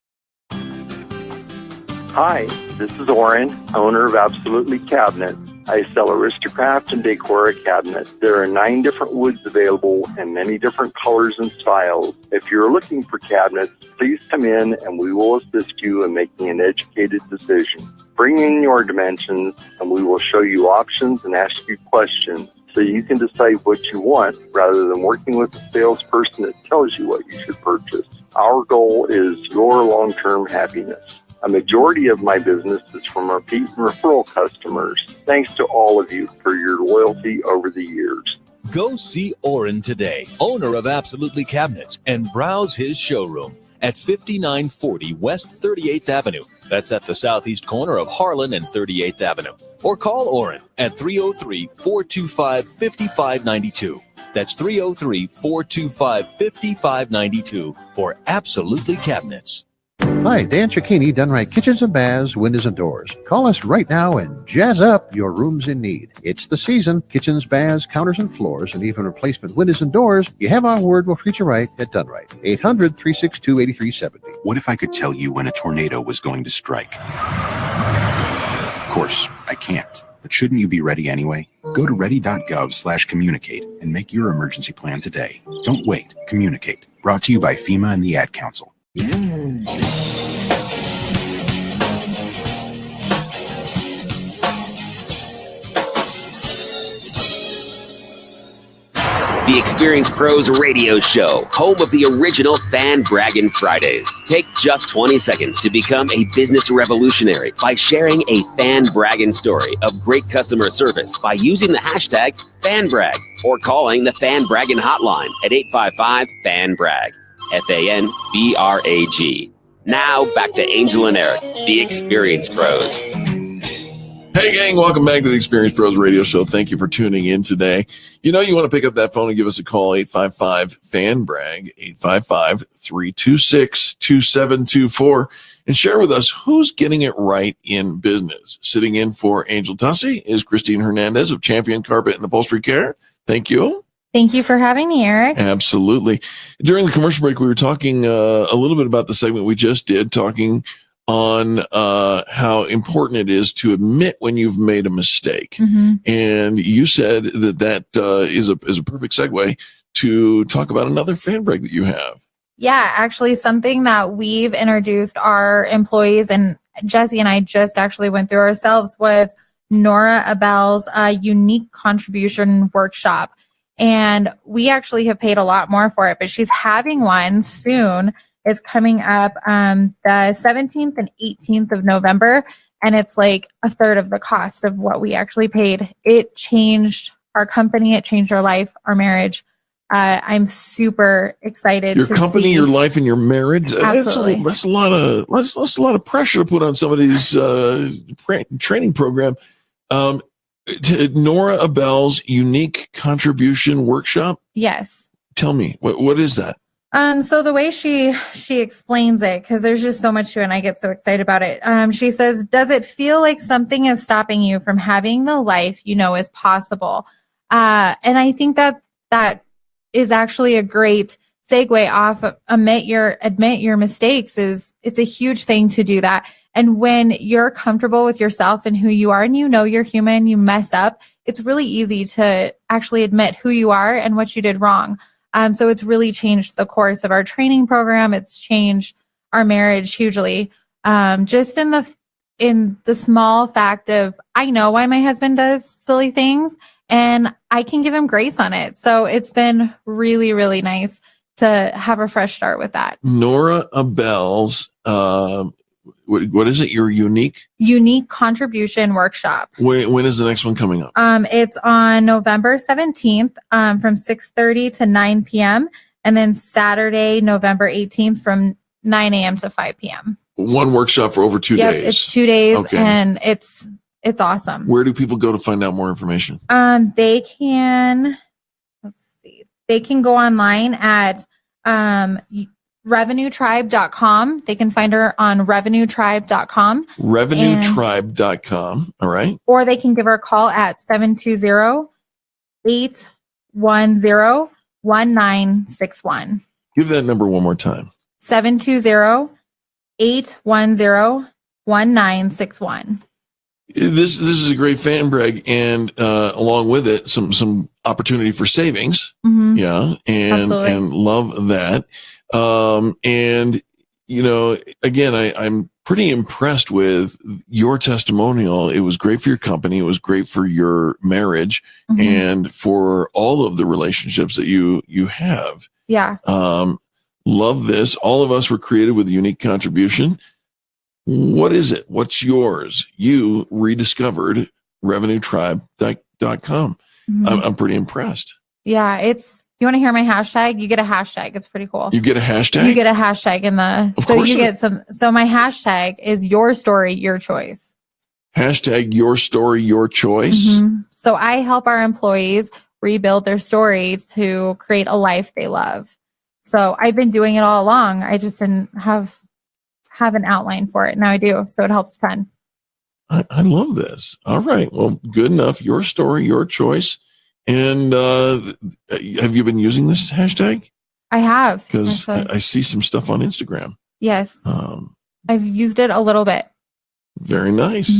Hi, this is Oren, owner of Absolutely Cabinet. I sell Aristocraft and Decora cabinets. There are 9 different woods available and many different colors and styles. If you're looking for cabinets, please come in and we will assist you in making an educated decision. Bring in your dimensions and we will show you options and ask you questions so you can decide what you want rather than working with a salesperson that tells you what you should purchase. Our goal is your long-term happiness. A majority of my business is from repeat and referral customers. Thanks to all of you for your loyalty over the years. Go see Oren today, owner of Absolutely Cabinets, and browse his showroom at 5940 West 38th Avenue. That's at the southeast corner of Harlan and 38th Avenue. Or call Oren at 303-425-5592. That's 303-425-5592 for Absolutely Cabinets. Hi, Dan Cicchini, Done Right Kitchens and Baths, Windows and Doors. Call us right now and jazz up your rooms in need. It's the season. Kitchens, baths, counters and floors, and even replacement windows and doors. You have our word, we'll treat you right at Done Right. 800-362-8370. What if I could tell you when a tornado was going to strike? Of course, I can't. But shouldn't you be ready anyway? Go to ready.gov/communicate and make your emergency plan today. Don't wait. Communicate. Brought to you by FEMA and the Ad Council. The Experienced Pros Radio Show, home of the original Fan Braggin Fridays. Take just 20 seconds to become a business revolutionary by sharing a Fan Braggin story of great customer service by using the hashtag FanBrag or calling the Fan Braggin hotline at 855-FAN-BRAG, FANBRAG. Now back to Angel and Eric, the Experienced Pros. Hey, gang, welcome back to the Experienced Pros Radio Show. Thank you for tuning in today. You know, you want to pick up that phone and give us a call, 855-FAN-BRAG, 855-326-2724, and share with us who's getting it right in business. Sitting in for Angel Tussie is Christine Hernandez of Champion Carpet and Upholstery Care. Thank you. Thank you for having me, Eric. Absolutely. During the commercial break, we were talking a little bit about the segment we just did, talking on how important it is to admit when you've made a mistake. Mm-hmm. And you said that is a perfect segue to talk about another fan break that you have. Yeah, actually something that we've introduced our employees, and Jesse and I just actually went through ourselves, was Nora Abell's unique contribution workshop. And we actually have paid a lot more for it, but she's having one soon. Is coming up the 17th and 18th of November, and it's like a third of the cost of what we actually paid. It changed our company. It changed our life, our marriage. I'm super excited. Your company, your life, and your marriage. Absolutely. That's a lot of pressure to put on somebody's training program. Nora Abell's unique contribution workshop. Yes. Tell me, what is that? So the way she explains it, because there's just so much to it and I get so excited about it. She says, does it feel like something is stopping you from having the life you know is possible? And I think that is actually a great segue off of admit your mistakes. It's a huge thing to do that. And when you're comfortable with yourself and who you are, and you know you're human, you mess up, it's really easy to actually admit who you are and what you did wrong. So it's really changed the course of our training program. It's changed our marriage hugely. Just in the small fact of, I know why my husband does silly things and I can give him grace on it. So it's been really, really nice to have a fresh start with that. Nora Abell's, what is it? Your unique contribution workshop. When is the next one coming up? It's on November 17th from 6:30 to 9 p.m. and then Saturday, November 18th from 9 a.m. to 5 p.m. One workshop for over 2 days. It's 2 days, okay. And it's awesome. Where do people go to find out more information? They can go online at revenuetribe.com. They can find her on revenuetribe.com. Revenuetribe.com. All right. Or they can give her a call at 720-810-1961. Give that number one more time. 720-810-1961. This is a great fan brag, and along with it, some opportunity for savings. Mm-hmm. Yeah. And love that. And you know, again, I'm pretty impressed with your testimonial. It was great for your company. It was great for your marriage, mm-hmm. and for all of the relationships that you have. Yeah. Love this. All of us were created with a unique contribution. What is it? What's yours? You rediscovered revenuetribe.com. Mm-hmm. I'm pretty impressed. Yeah. You want to hear my hashtag? You get a hashtag. It's pretty cool. You get a hashtag? You get a hashtag so my hashtag is your story, your choice. Hashtag your story, your choice. Mm-hmm. So I help our employees rebuild their stories to create a life they love. So I've been doing it all along. I just didn't have have an outline for it. Now I do. So it helps a ton. I love this. All right. Well, good enough. Your story, your choice. And have you been using this hashtag? I have. Because I see some stuff on Instagram. Yes. I've used it a little bit. Very nice.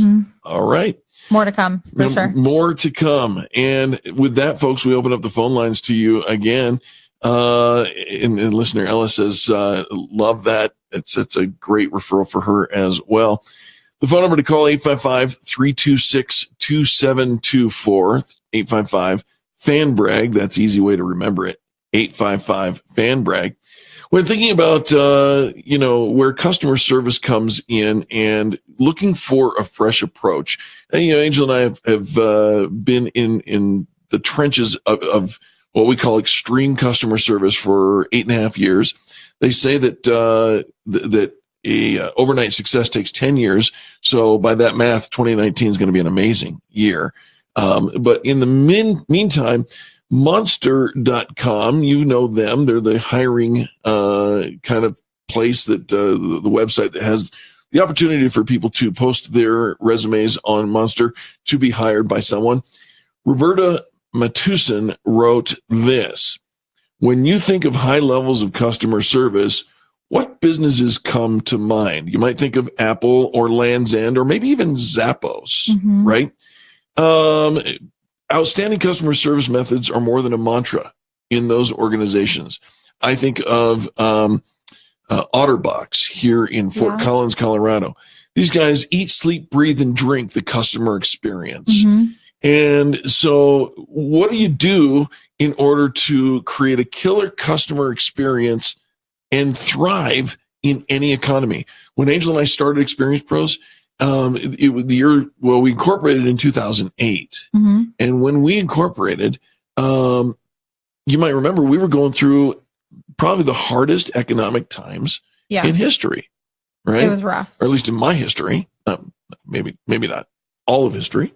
All right. More to come, for sure. More to come. And with that, folks, we open up the phone lines to you again. And listener Ella says, love that. It's a great referral for her as well. The phone number to call, 855-326-2724, 855-FAN-BRAG. That's an easy way to remember it, 855-FAN-BRAG. When thinking about, where customer service comes in and looking for a fresh approach, and, Angel and I have been in the trenches of what we call extreme customer service for 8.5 years. They say that that a overnight success takes 10 years. So by that math, 2019 is going to be an amazing year. But in the meantime, Monster.com, you know them. They're the hiring kind of place that the website that has the opportunity for people to post their resumes on Monster to be hired by someone. Roberta Matuson wrote this: when you think of high levels of customer service, what businesses come to mind? You might think of Apple or Land's End or maybe even Zappos, right? Outstanding customer service methods are more than a mantra in those organizations. I think of Otterbox here in Fort Collins, Colorado. These guys eat, sleep, breathe, and drink the customer experience. And so what do you do in order to create a killer customer experience and thrive in any economy? When Angel and I started Experience Pros, it was the year, we incorporated in 2008. And when we incorporated, you might remember we were going through probably the hardest economic times in history, right? It was rough. Or at least in my history, maybe not all of history.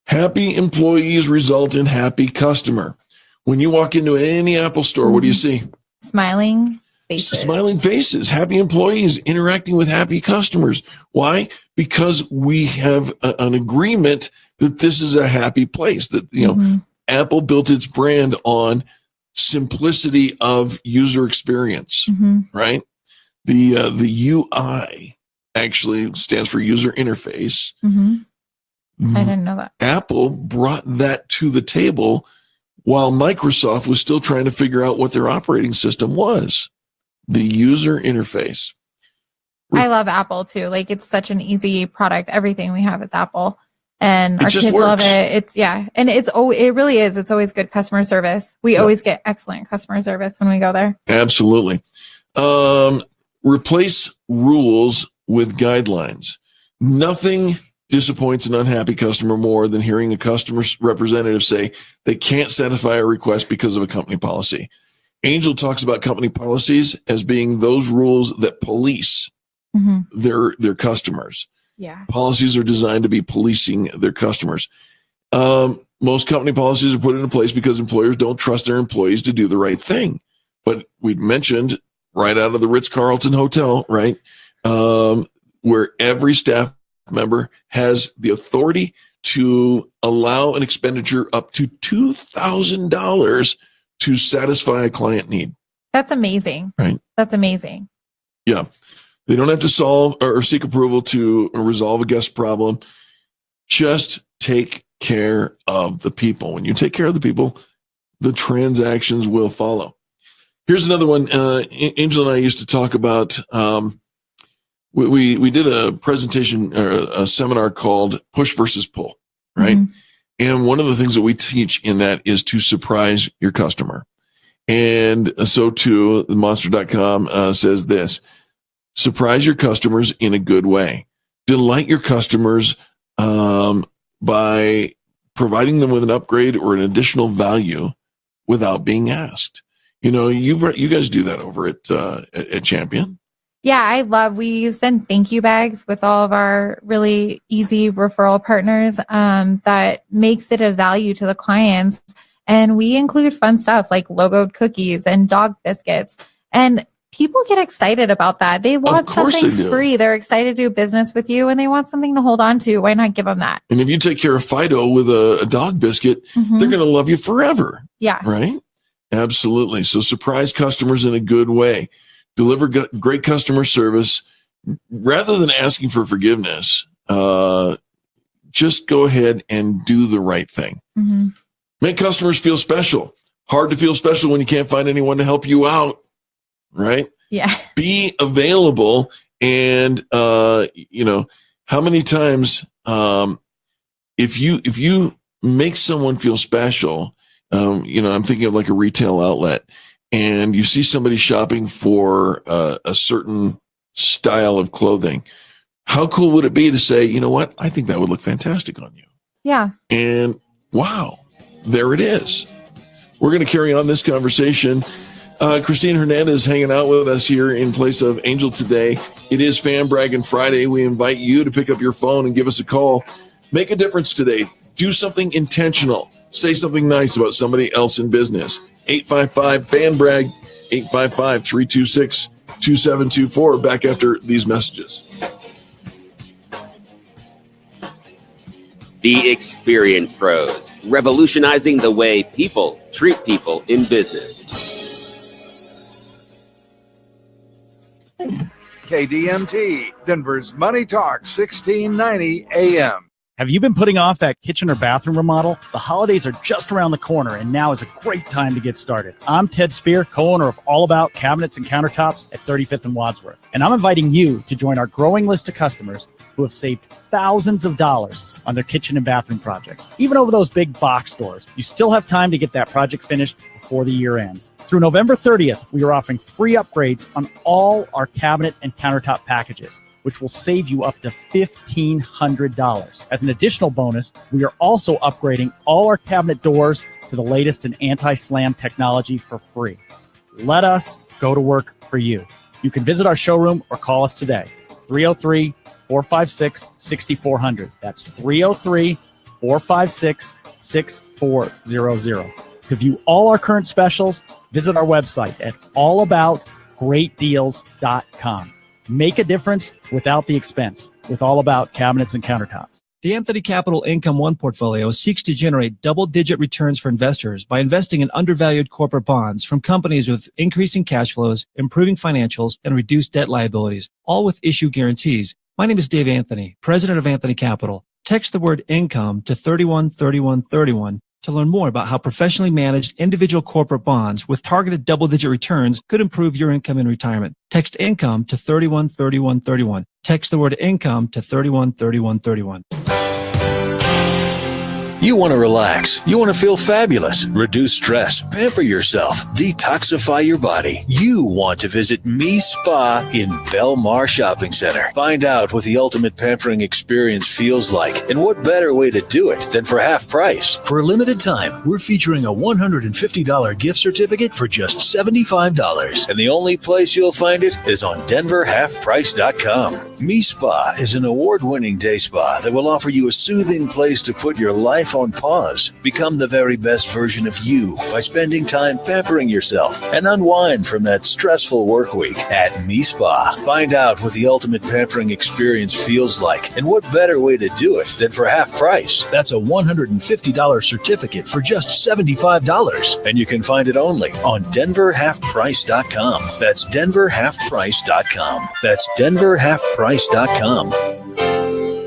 Happy employees result in happy customer. When you walk into any Apple store, what do you see? Smiling faces. Smiling faces, happy employees interacting with happy customers. Why? Because we have an agreement that this is a happy place, that, Apple built its brand on simplicity of user experience, right? The UI actually stands for user interface. I didn't know that. Apple brought that to the table while Microsoft was still trying to figure out what their operating system was. The user interface. I love Apple too. Like, it's such an easy product. Everything we have is Apple, and our kids love it. And it really is. It's always good customer service. We always get excellent customer service when we go there. Absolutely. Replace rules with guidelines. Nothing disappoints an unhappy customer more than hearing a customer representative say they can't satisfy a request because of a company policy. Angel talks about company policies as being those rules that police their customers. Policies are designed to be policing their customers. Most company policies are put into place because employers don't trust their employees to do the right thing. But we mentioned right out of the Ritz-Carlton Hotel, right, where every staff member has the authority to allow an expenditure up to $2,000 to satisfy a client need. That's amazing. Right. That's amazing. Yeah. They don't have to solve or seek approval to resolve a guest problem. Just take care of the people. When you take care of the people, the transactions will follow. Here's another one. Angel and I used to talk about, we did a presentation or a seminar called Push versus Pull, right? And one of the things that we teach in that is to surprise your customer. And so too, the Monster.com says this: surprise your customers in a good way. Delight your customers by providing them with an upgrade or an additional value without being asked. You guys do that over at Champion. Yeah, we send thank you bags with all of our really easy referral partners that makes it a value to the clients. And we include fun stuff like logoed cookies and dog biscuits. And people get excited about that. They want something free. They're excited to do business with you and they want something to hold on to. Why not give them that? And if you take care of Fido with a dog biscuit, they're going to love you forever. Yeah. Right? Absolutely. So surprise customers in a good way. Deliver great customer service. Rather than asking for forgiveness, just go ahead and do the right thing. Make customers feel special. Hard to feel special when you can't find anyone to help you out, right? Yeah. Be available. And, how many times, if you make someone feel special, I'm thinking of like a retail outlet, and you see somebody shopping for a certain style of clothing. How cool would it be to say, you know what? I think that would look fantastic on you. Yeah. And wow, there it is. We're going to carry on this conversation. Christine Hernandez hanging out with us here in place of Angel today. It is Fan Braggin Friday. We invite you to pick up your phone and give us a call. Make a difference today. Do something intentional. Say something nice about somebody else in business. 855-FAN-BRAG, 855-326-2724. Back after these messages. The Experience Pros, revolutionizing the way people treat people in business. KDMT, Denver's Money Talk, 1690 AM. Have you been putting off that kitchen or bathroom remodel? The holidays are just around the corner, and now is a great time to get started. I'm Ted Spear, co-owner of All About Cabinets and Countertops at 35th and Wadsworth, and I'm inviting you to join our growing list of customers who have saved thousands of dollars on their kitchen and bathroom projects. Even over those big box stores, you still have time to get that project finished before the year ends. Through November 30th, we are offering free upgrades on all our cabinet and countertop packages, which will save you up to $1,500. As an additional bonus, we are also upgrading all our cabinet doors to the latest in anti-slam technology for free. Let us go to work for you. You can visit our showroom or call us today. 303-456-6400. That's 303-456-6400. To view all our current specials, visit our website at allaboutgreatdeals.com. Make a difference without the expense with All About Cabinets and Countertops. The Anthony Capital Income One portfolio seeks to generate double-digit returns for investors by investing in undervalued corporate bonds from companies with increasing cash flows, improving financials, and reduced debt liabilities, all with issue guarantees. My name is Dave Anthony, president of Anthony Capital. Text the word income to 313131 to learn more about how professionally managed individual corporate bonds with targeted double-digit returns could improve your income in retirement. Text income to 313131. Text the word income to 313131. You want to relax. You want to feel fabulous. Reduce stress. Pamper yourself. Detoxify your body. You want to visit Me Spa in Belmar Shopping Center. Find out what the ultimate pampering experience feels like, and what better way to do it than for half price. For a limited time, we're featuring a $150 gift certificate for just $75. And the only place you'll find it is on DenverHalfPrice.com. Me Spa is an award-winning day spa that will offer you a soothing place to put your life on pause. Become the very best version of you by spending time pampering yourself and unwind from that stressful work week at Me Spa. Find out what the ultimate pampering experience feels like, and what better way to do it than for half price. That's a $150 certificate for just $75, and you can find it only on DenverHalfPrice.com. That's DenverHalfPrice.com. That's DenverHalfPrice.com.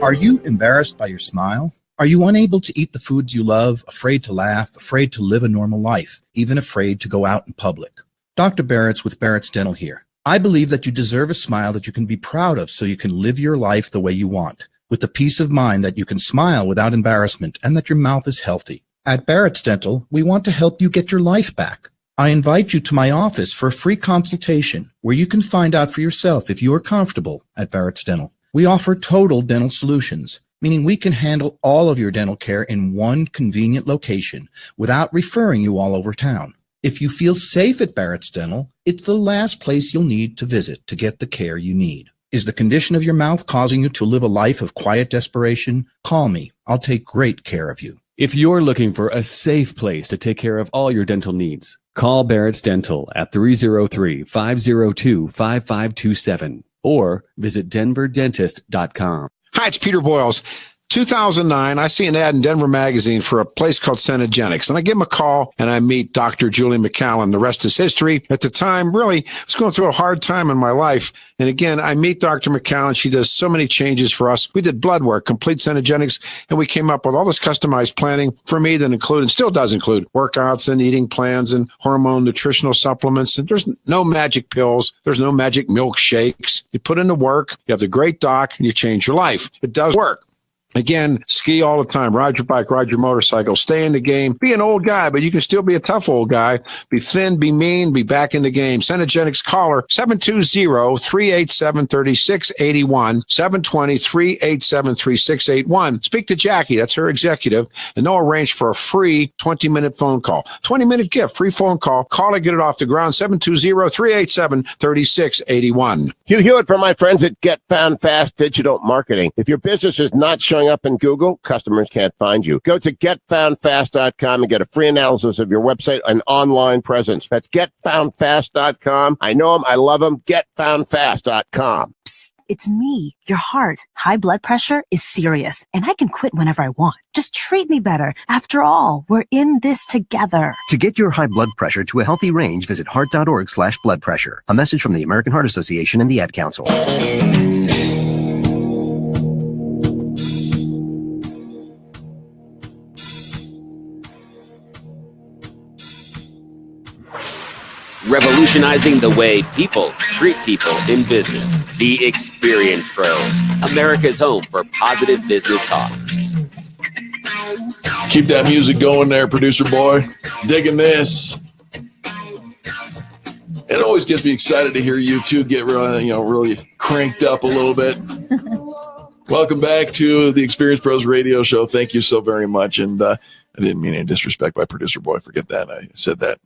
Are you embarrassed by your smile? Are you unable to eat the foods you love, afraid to laugh, afraid to live a normal life, even afraid to go out in public? Dr. Barrett's with Barrett's Dental here. I believe that you deserve a smile that you can be proud of so you can live your life the way you want, with the peace of mind that you can smile without embarrassment and that your mouth is healthy. At Barrett's Dental, we want to help you get your life back. I invite you to my office for a free consultation where you can find out for yourself if you are comfortable at Barrett's Dental. We offer total dental solutions, meaning we can handle all of your dental care in one convenient location without referring you all over town. If you feel safe at Barrett's Dental, it's the last place you'll need to visit to get the care you need. Is the condition of your mouth causing you to live a life of quiet desperation? Call me. I'll take great care of you. If you're looking for a safe place to take care of all your dental needs, call Barrett's Dental at 303-502-5527 or visit denverdentist.com. Hi, it's Peter Boyles. 2009, I see an ad in Denver Magazine for a place called Cenogenics, and I give him a call, and I meet Dr. Julie McCallum. The rest is history. At the time, really, I was going through a hard time in my life, and again, I meet Dr. McCallum. She does so many changes for us. We did blood work, complete Cenogenics, and we came up with all this customized planning for me that included, still does include, workouts and eating plans and hormone nutritional supplements. And there's no magic pills. There's no magic milkshakes. You put in the work, you have the great doc, and you change your life. It does work. Again, ski all the time, ride your bike, ride your motorcycle, stay in the game, be an old guy, but you can still be a tough old guy. Be thin, be mean, be back in the game. Cenogenics caller 720-387-3681, 720-387-3681. Speak to Jackie, that's her executive, and they'll arrange for a free 20-minute phone call. 20-minute gift, free phone call. Call to get it off the ground, 720-387-3681. Hugh Hewitt from my friends at Get Found Fast Digital Marketing. If your business is not showing up in Google, customers can't find you. Go to getfoundfast.com and get a free analysis of your website and online presence. That's getfoundfast.com. I know them. I love them. Getfoundfast.com. Psst, it's me, your heart. High blood pressure is serious, and I can quit whenever I want. Just treat me better. After all, we're in this together. To get your high blood pressure to a healthy range, visit heart.org/blood pressure. A message from the American Heart Association and the Ad Council. Revolutionizing the way people treat people in business. The Experience Pros, America's home for positive business talk. Keep that music going there, producer boy. Digging this. It always gets me excited to hear you two get really cranked up a little bit. Welcome back to the Experience Pros radio show. Thank you so very much. And I didn't mean any disrespect by producer boy. Forget that. I said that.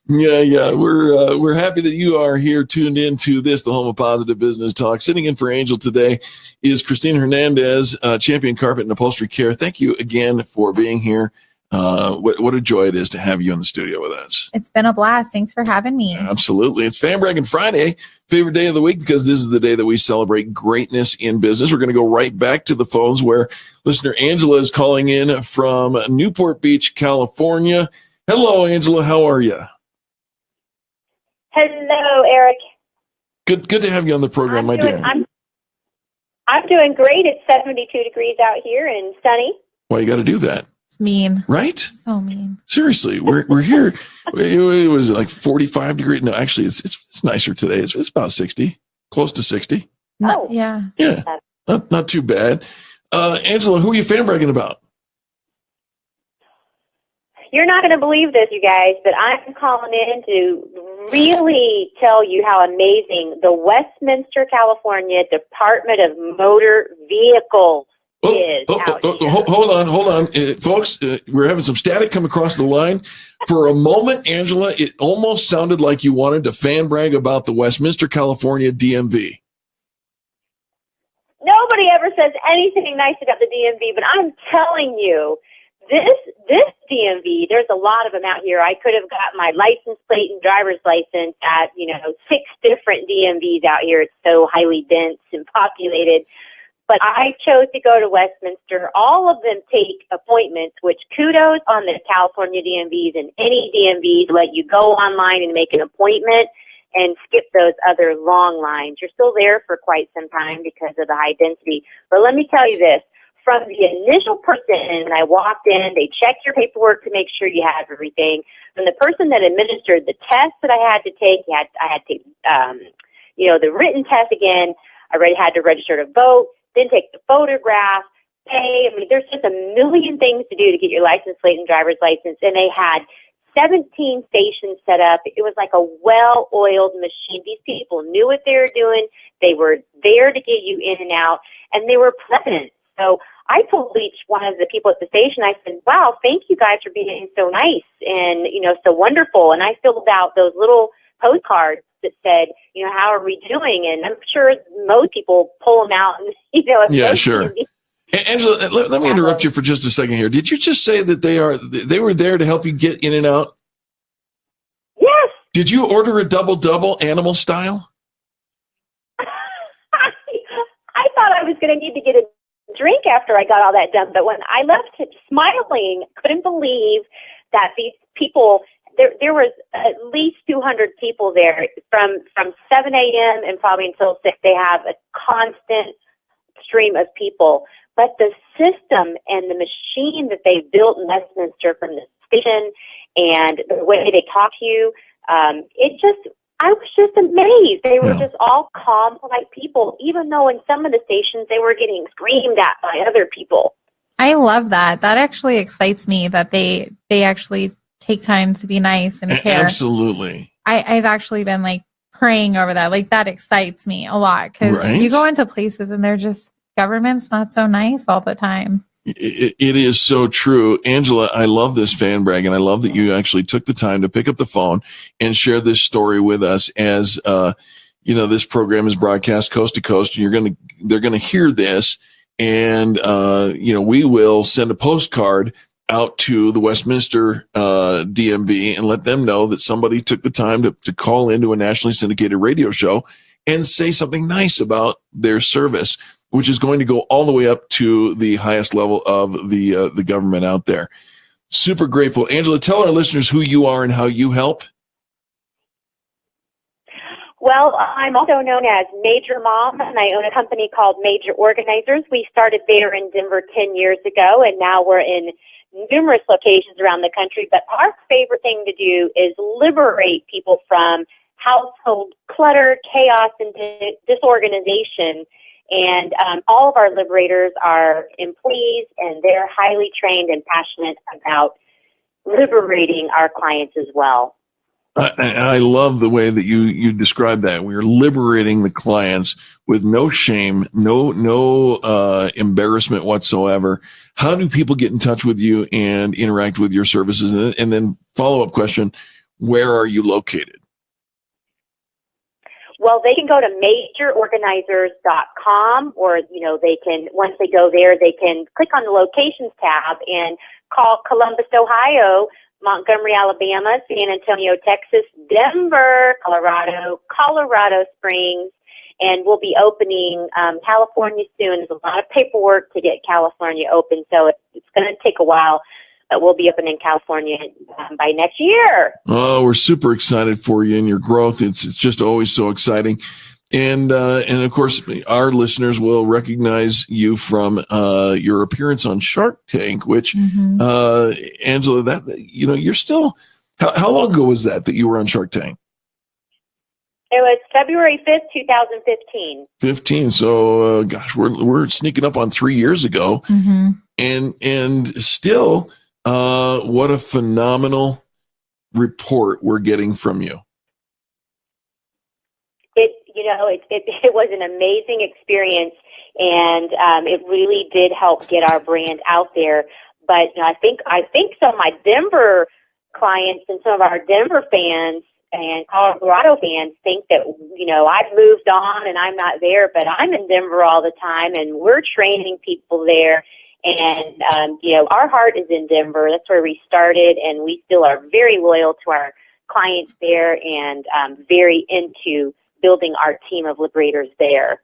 Yeah. We're happy that you are here tuned into this, the home of positive business talk. Sitting in for Angel today is Christine Hernandez, Champion Carpet and Upholstery Care. Thank you again for being here. What a joy it is to have you in the studio with us. It's been a blast. Thanks for having me. Absolutely. It's Fan Braggin Friday, favorite day of the week, because this is the day that we celebrate greatness in business. We're going to go right back to the phones where listener Angela is calling in from Newport Beach, California. Hello, Angela. How are you? Hello, Eric. Good to have you on the program, my dear. I'm doing great. It's 72 degrees out here and sunny. Why you got to do that? It's mean. Right? So mean. Seriously, we're here. It was like 45 degrees. No, actually, it's nicer today. It's about 60, close to 60. Yeah. Yeah, not too bad. Angela, who are you fan bragging about? You're not going to believe this, you guys, but I'm calling in to really tell you how amazing the Westminster, California Department of Motor Vehicles is out here. Hold on. Folks, we're having some static come across the line. For a moment, Angela, it almost sounded like you wanted to fan brag about the Westminster, California DMV. Nobody ever says anything nice about the DMV, but I'm telling you, this DMV, there's a lot of them out here. I could have got my license plate and driver's license at, 6 different DMVs out here. It's so highly dense and populated. But I chose to go to Westminster. All of them take appointments, which kudos on the California DMVs, and any DMVs let you go online and make an appointment and skip those other long lines. You're still there for quite some time because of the high density. But let me tell you this. From the initial person, I walked in, they checked your paperwork to make sure you have everything. From the person that administered the test that I had to take, I had to, the written test again. I already had to register to vote, then take the photograph, pay. I mean, there's just a million things to do to get your license plate and driver's license. And they had 17 stations set up. It was like a well-oiled machine. These people knew what they were doing. They were there to get you in and out, and they were pleasant. So I told each one of the people at the station, I said, wow, thank you guys for being so nice and, so wonderful. And I filled out those little postcards that said, how are we doing? And I'm sure most people pull them out and, Yeah, sure. Angela, let me interrupt you for just a second here. Did you just say that they were there to help you get in and out? Yes. Did you order a double animal style? I thought I was going to need to get a drink after I got all that done, but when I left smiling, couldn't believe that these people, there was at least 200 people there from 7 a.m. and probably until 6. They have a constant stream of people. But the system and the machine that they built in Westminster from the station and the way they talk to you, I was just amazed. They were just all calm, polite people, even though in some of the stations they were getting screamed at by other people. I love that. That actually excites me that they actually take time to be nice and care. Absolutely. I've actually been like praying over that. Like that excites me a lot because you go into places and they're just government's not so nice all the time. It is so true. Angela, I love this fan brag, and I love that you actually took the time to pick up the phone and share this story with us as, this program is broadcast coast to coast, and they're going to hear this. And, we will send a postcard out to the Westminster DMV and let them know that somebody took the time to call into a nationally syndicated radio show and say something nice about their service, which is going to go all the way up to the highest level of the government out there. Super grateful. Angela, tell our listeners who you are and how you help. Well, I'm also known as Major Mom, and I own a company called Major Organizers. We started there in Denver 10 years ago, and now we're in numerous locations around the country. But our favorite thing to do is liberate people from household clutter, chaos, and disorganization. And all of our liberators are employees, and they're highly trained and passionate about liberating our clients as well. I love the way that you describe that. We are liberating the clients with no shame, no embarrassment whatsoever. How do people get in touch with you and interact with your services? And then follow-up question, where are you located? Well, they can go to majororganizers.com, or, they can, once they go there, they can click on the locations tab and call Columbus, Ohio, Montgomery, Alabama, San Antonio, Texas, Denver, Colorado Springs, and we'll be opening California soon. There's a lot of paperwork to get California open, so it's going to take a while. But we'll be open in California by next year. Oh, we're super excited for you and your growth. It's just always so exciting. And of course, our listeners will recognize you from your appearance on Shark Tank, which, Angela, you're still, how long ago was that you were on Shark Tank? It was February 5th, 2015. 15. So, gosh, we're sneaking up on 3 years ago. Mm-hmm. And still, what a phenomenal report we're getting from you. It was an amazing experience, and it really did help get our brand out there. But I think some of my Denver clients and some of our Denver fans and Colorado fans think that I've moved on and I'm not there, but I'm in Denver all the time, and we're training people there. And our heart is in Denver. That's where we started, and we still are very loyal to our clients there, and very into building our team of liberators there.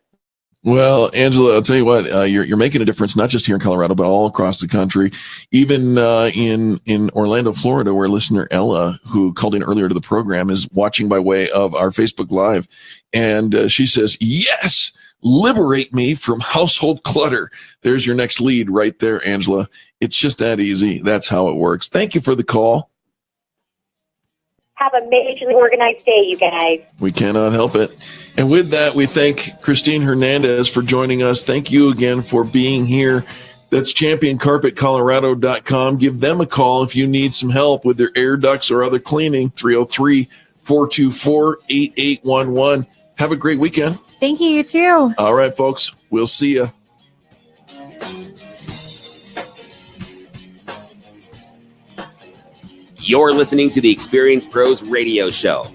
Well, Angela, I'll tell you what, you're making a difference, not just here in Colorado, but all across the country, even in Orlando, Florida, where listener Ella, who called in earlier to the program, is watching by way of our Facebook Live. And she says, yes, liberate me from household clutter. There's your next lead right there, Angela. It's just that easy. That's how it works. Thank you for the call. Have a majorly organized day, you guys. We cannot help it. And with that, we thank Christine Hernandez for joining us. Thank you again for being here. That's championcarpetcolorado.com. Give them a call if you need some help with their air ducts or other cleaning. 303-424-8811. Have a great weekend. Thank you, you too. All right, folks. We'll see you. You're listening to the Experience Pros Radio Show.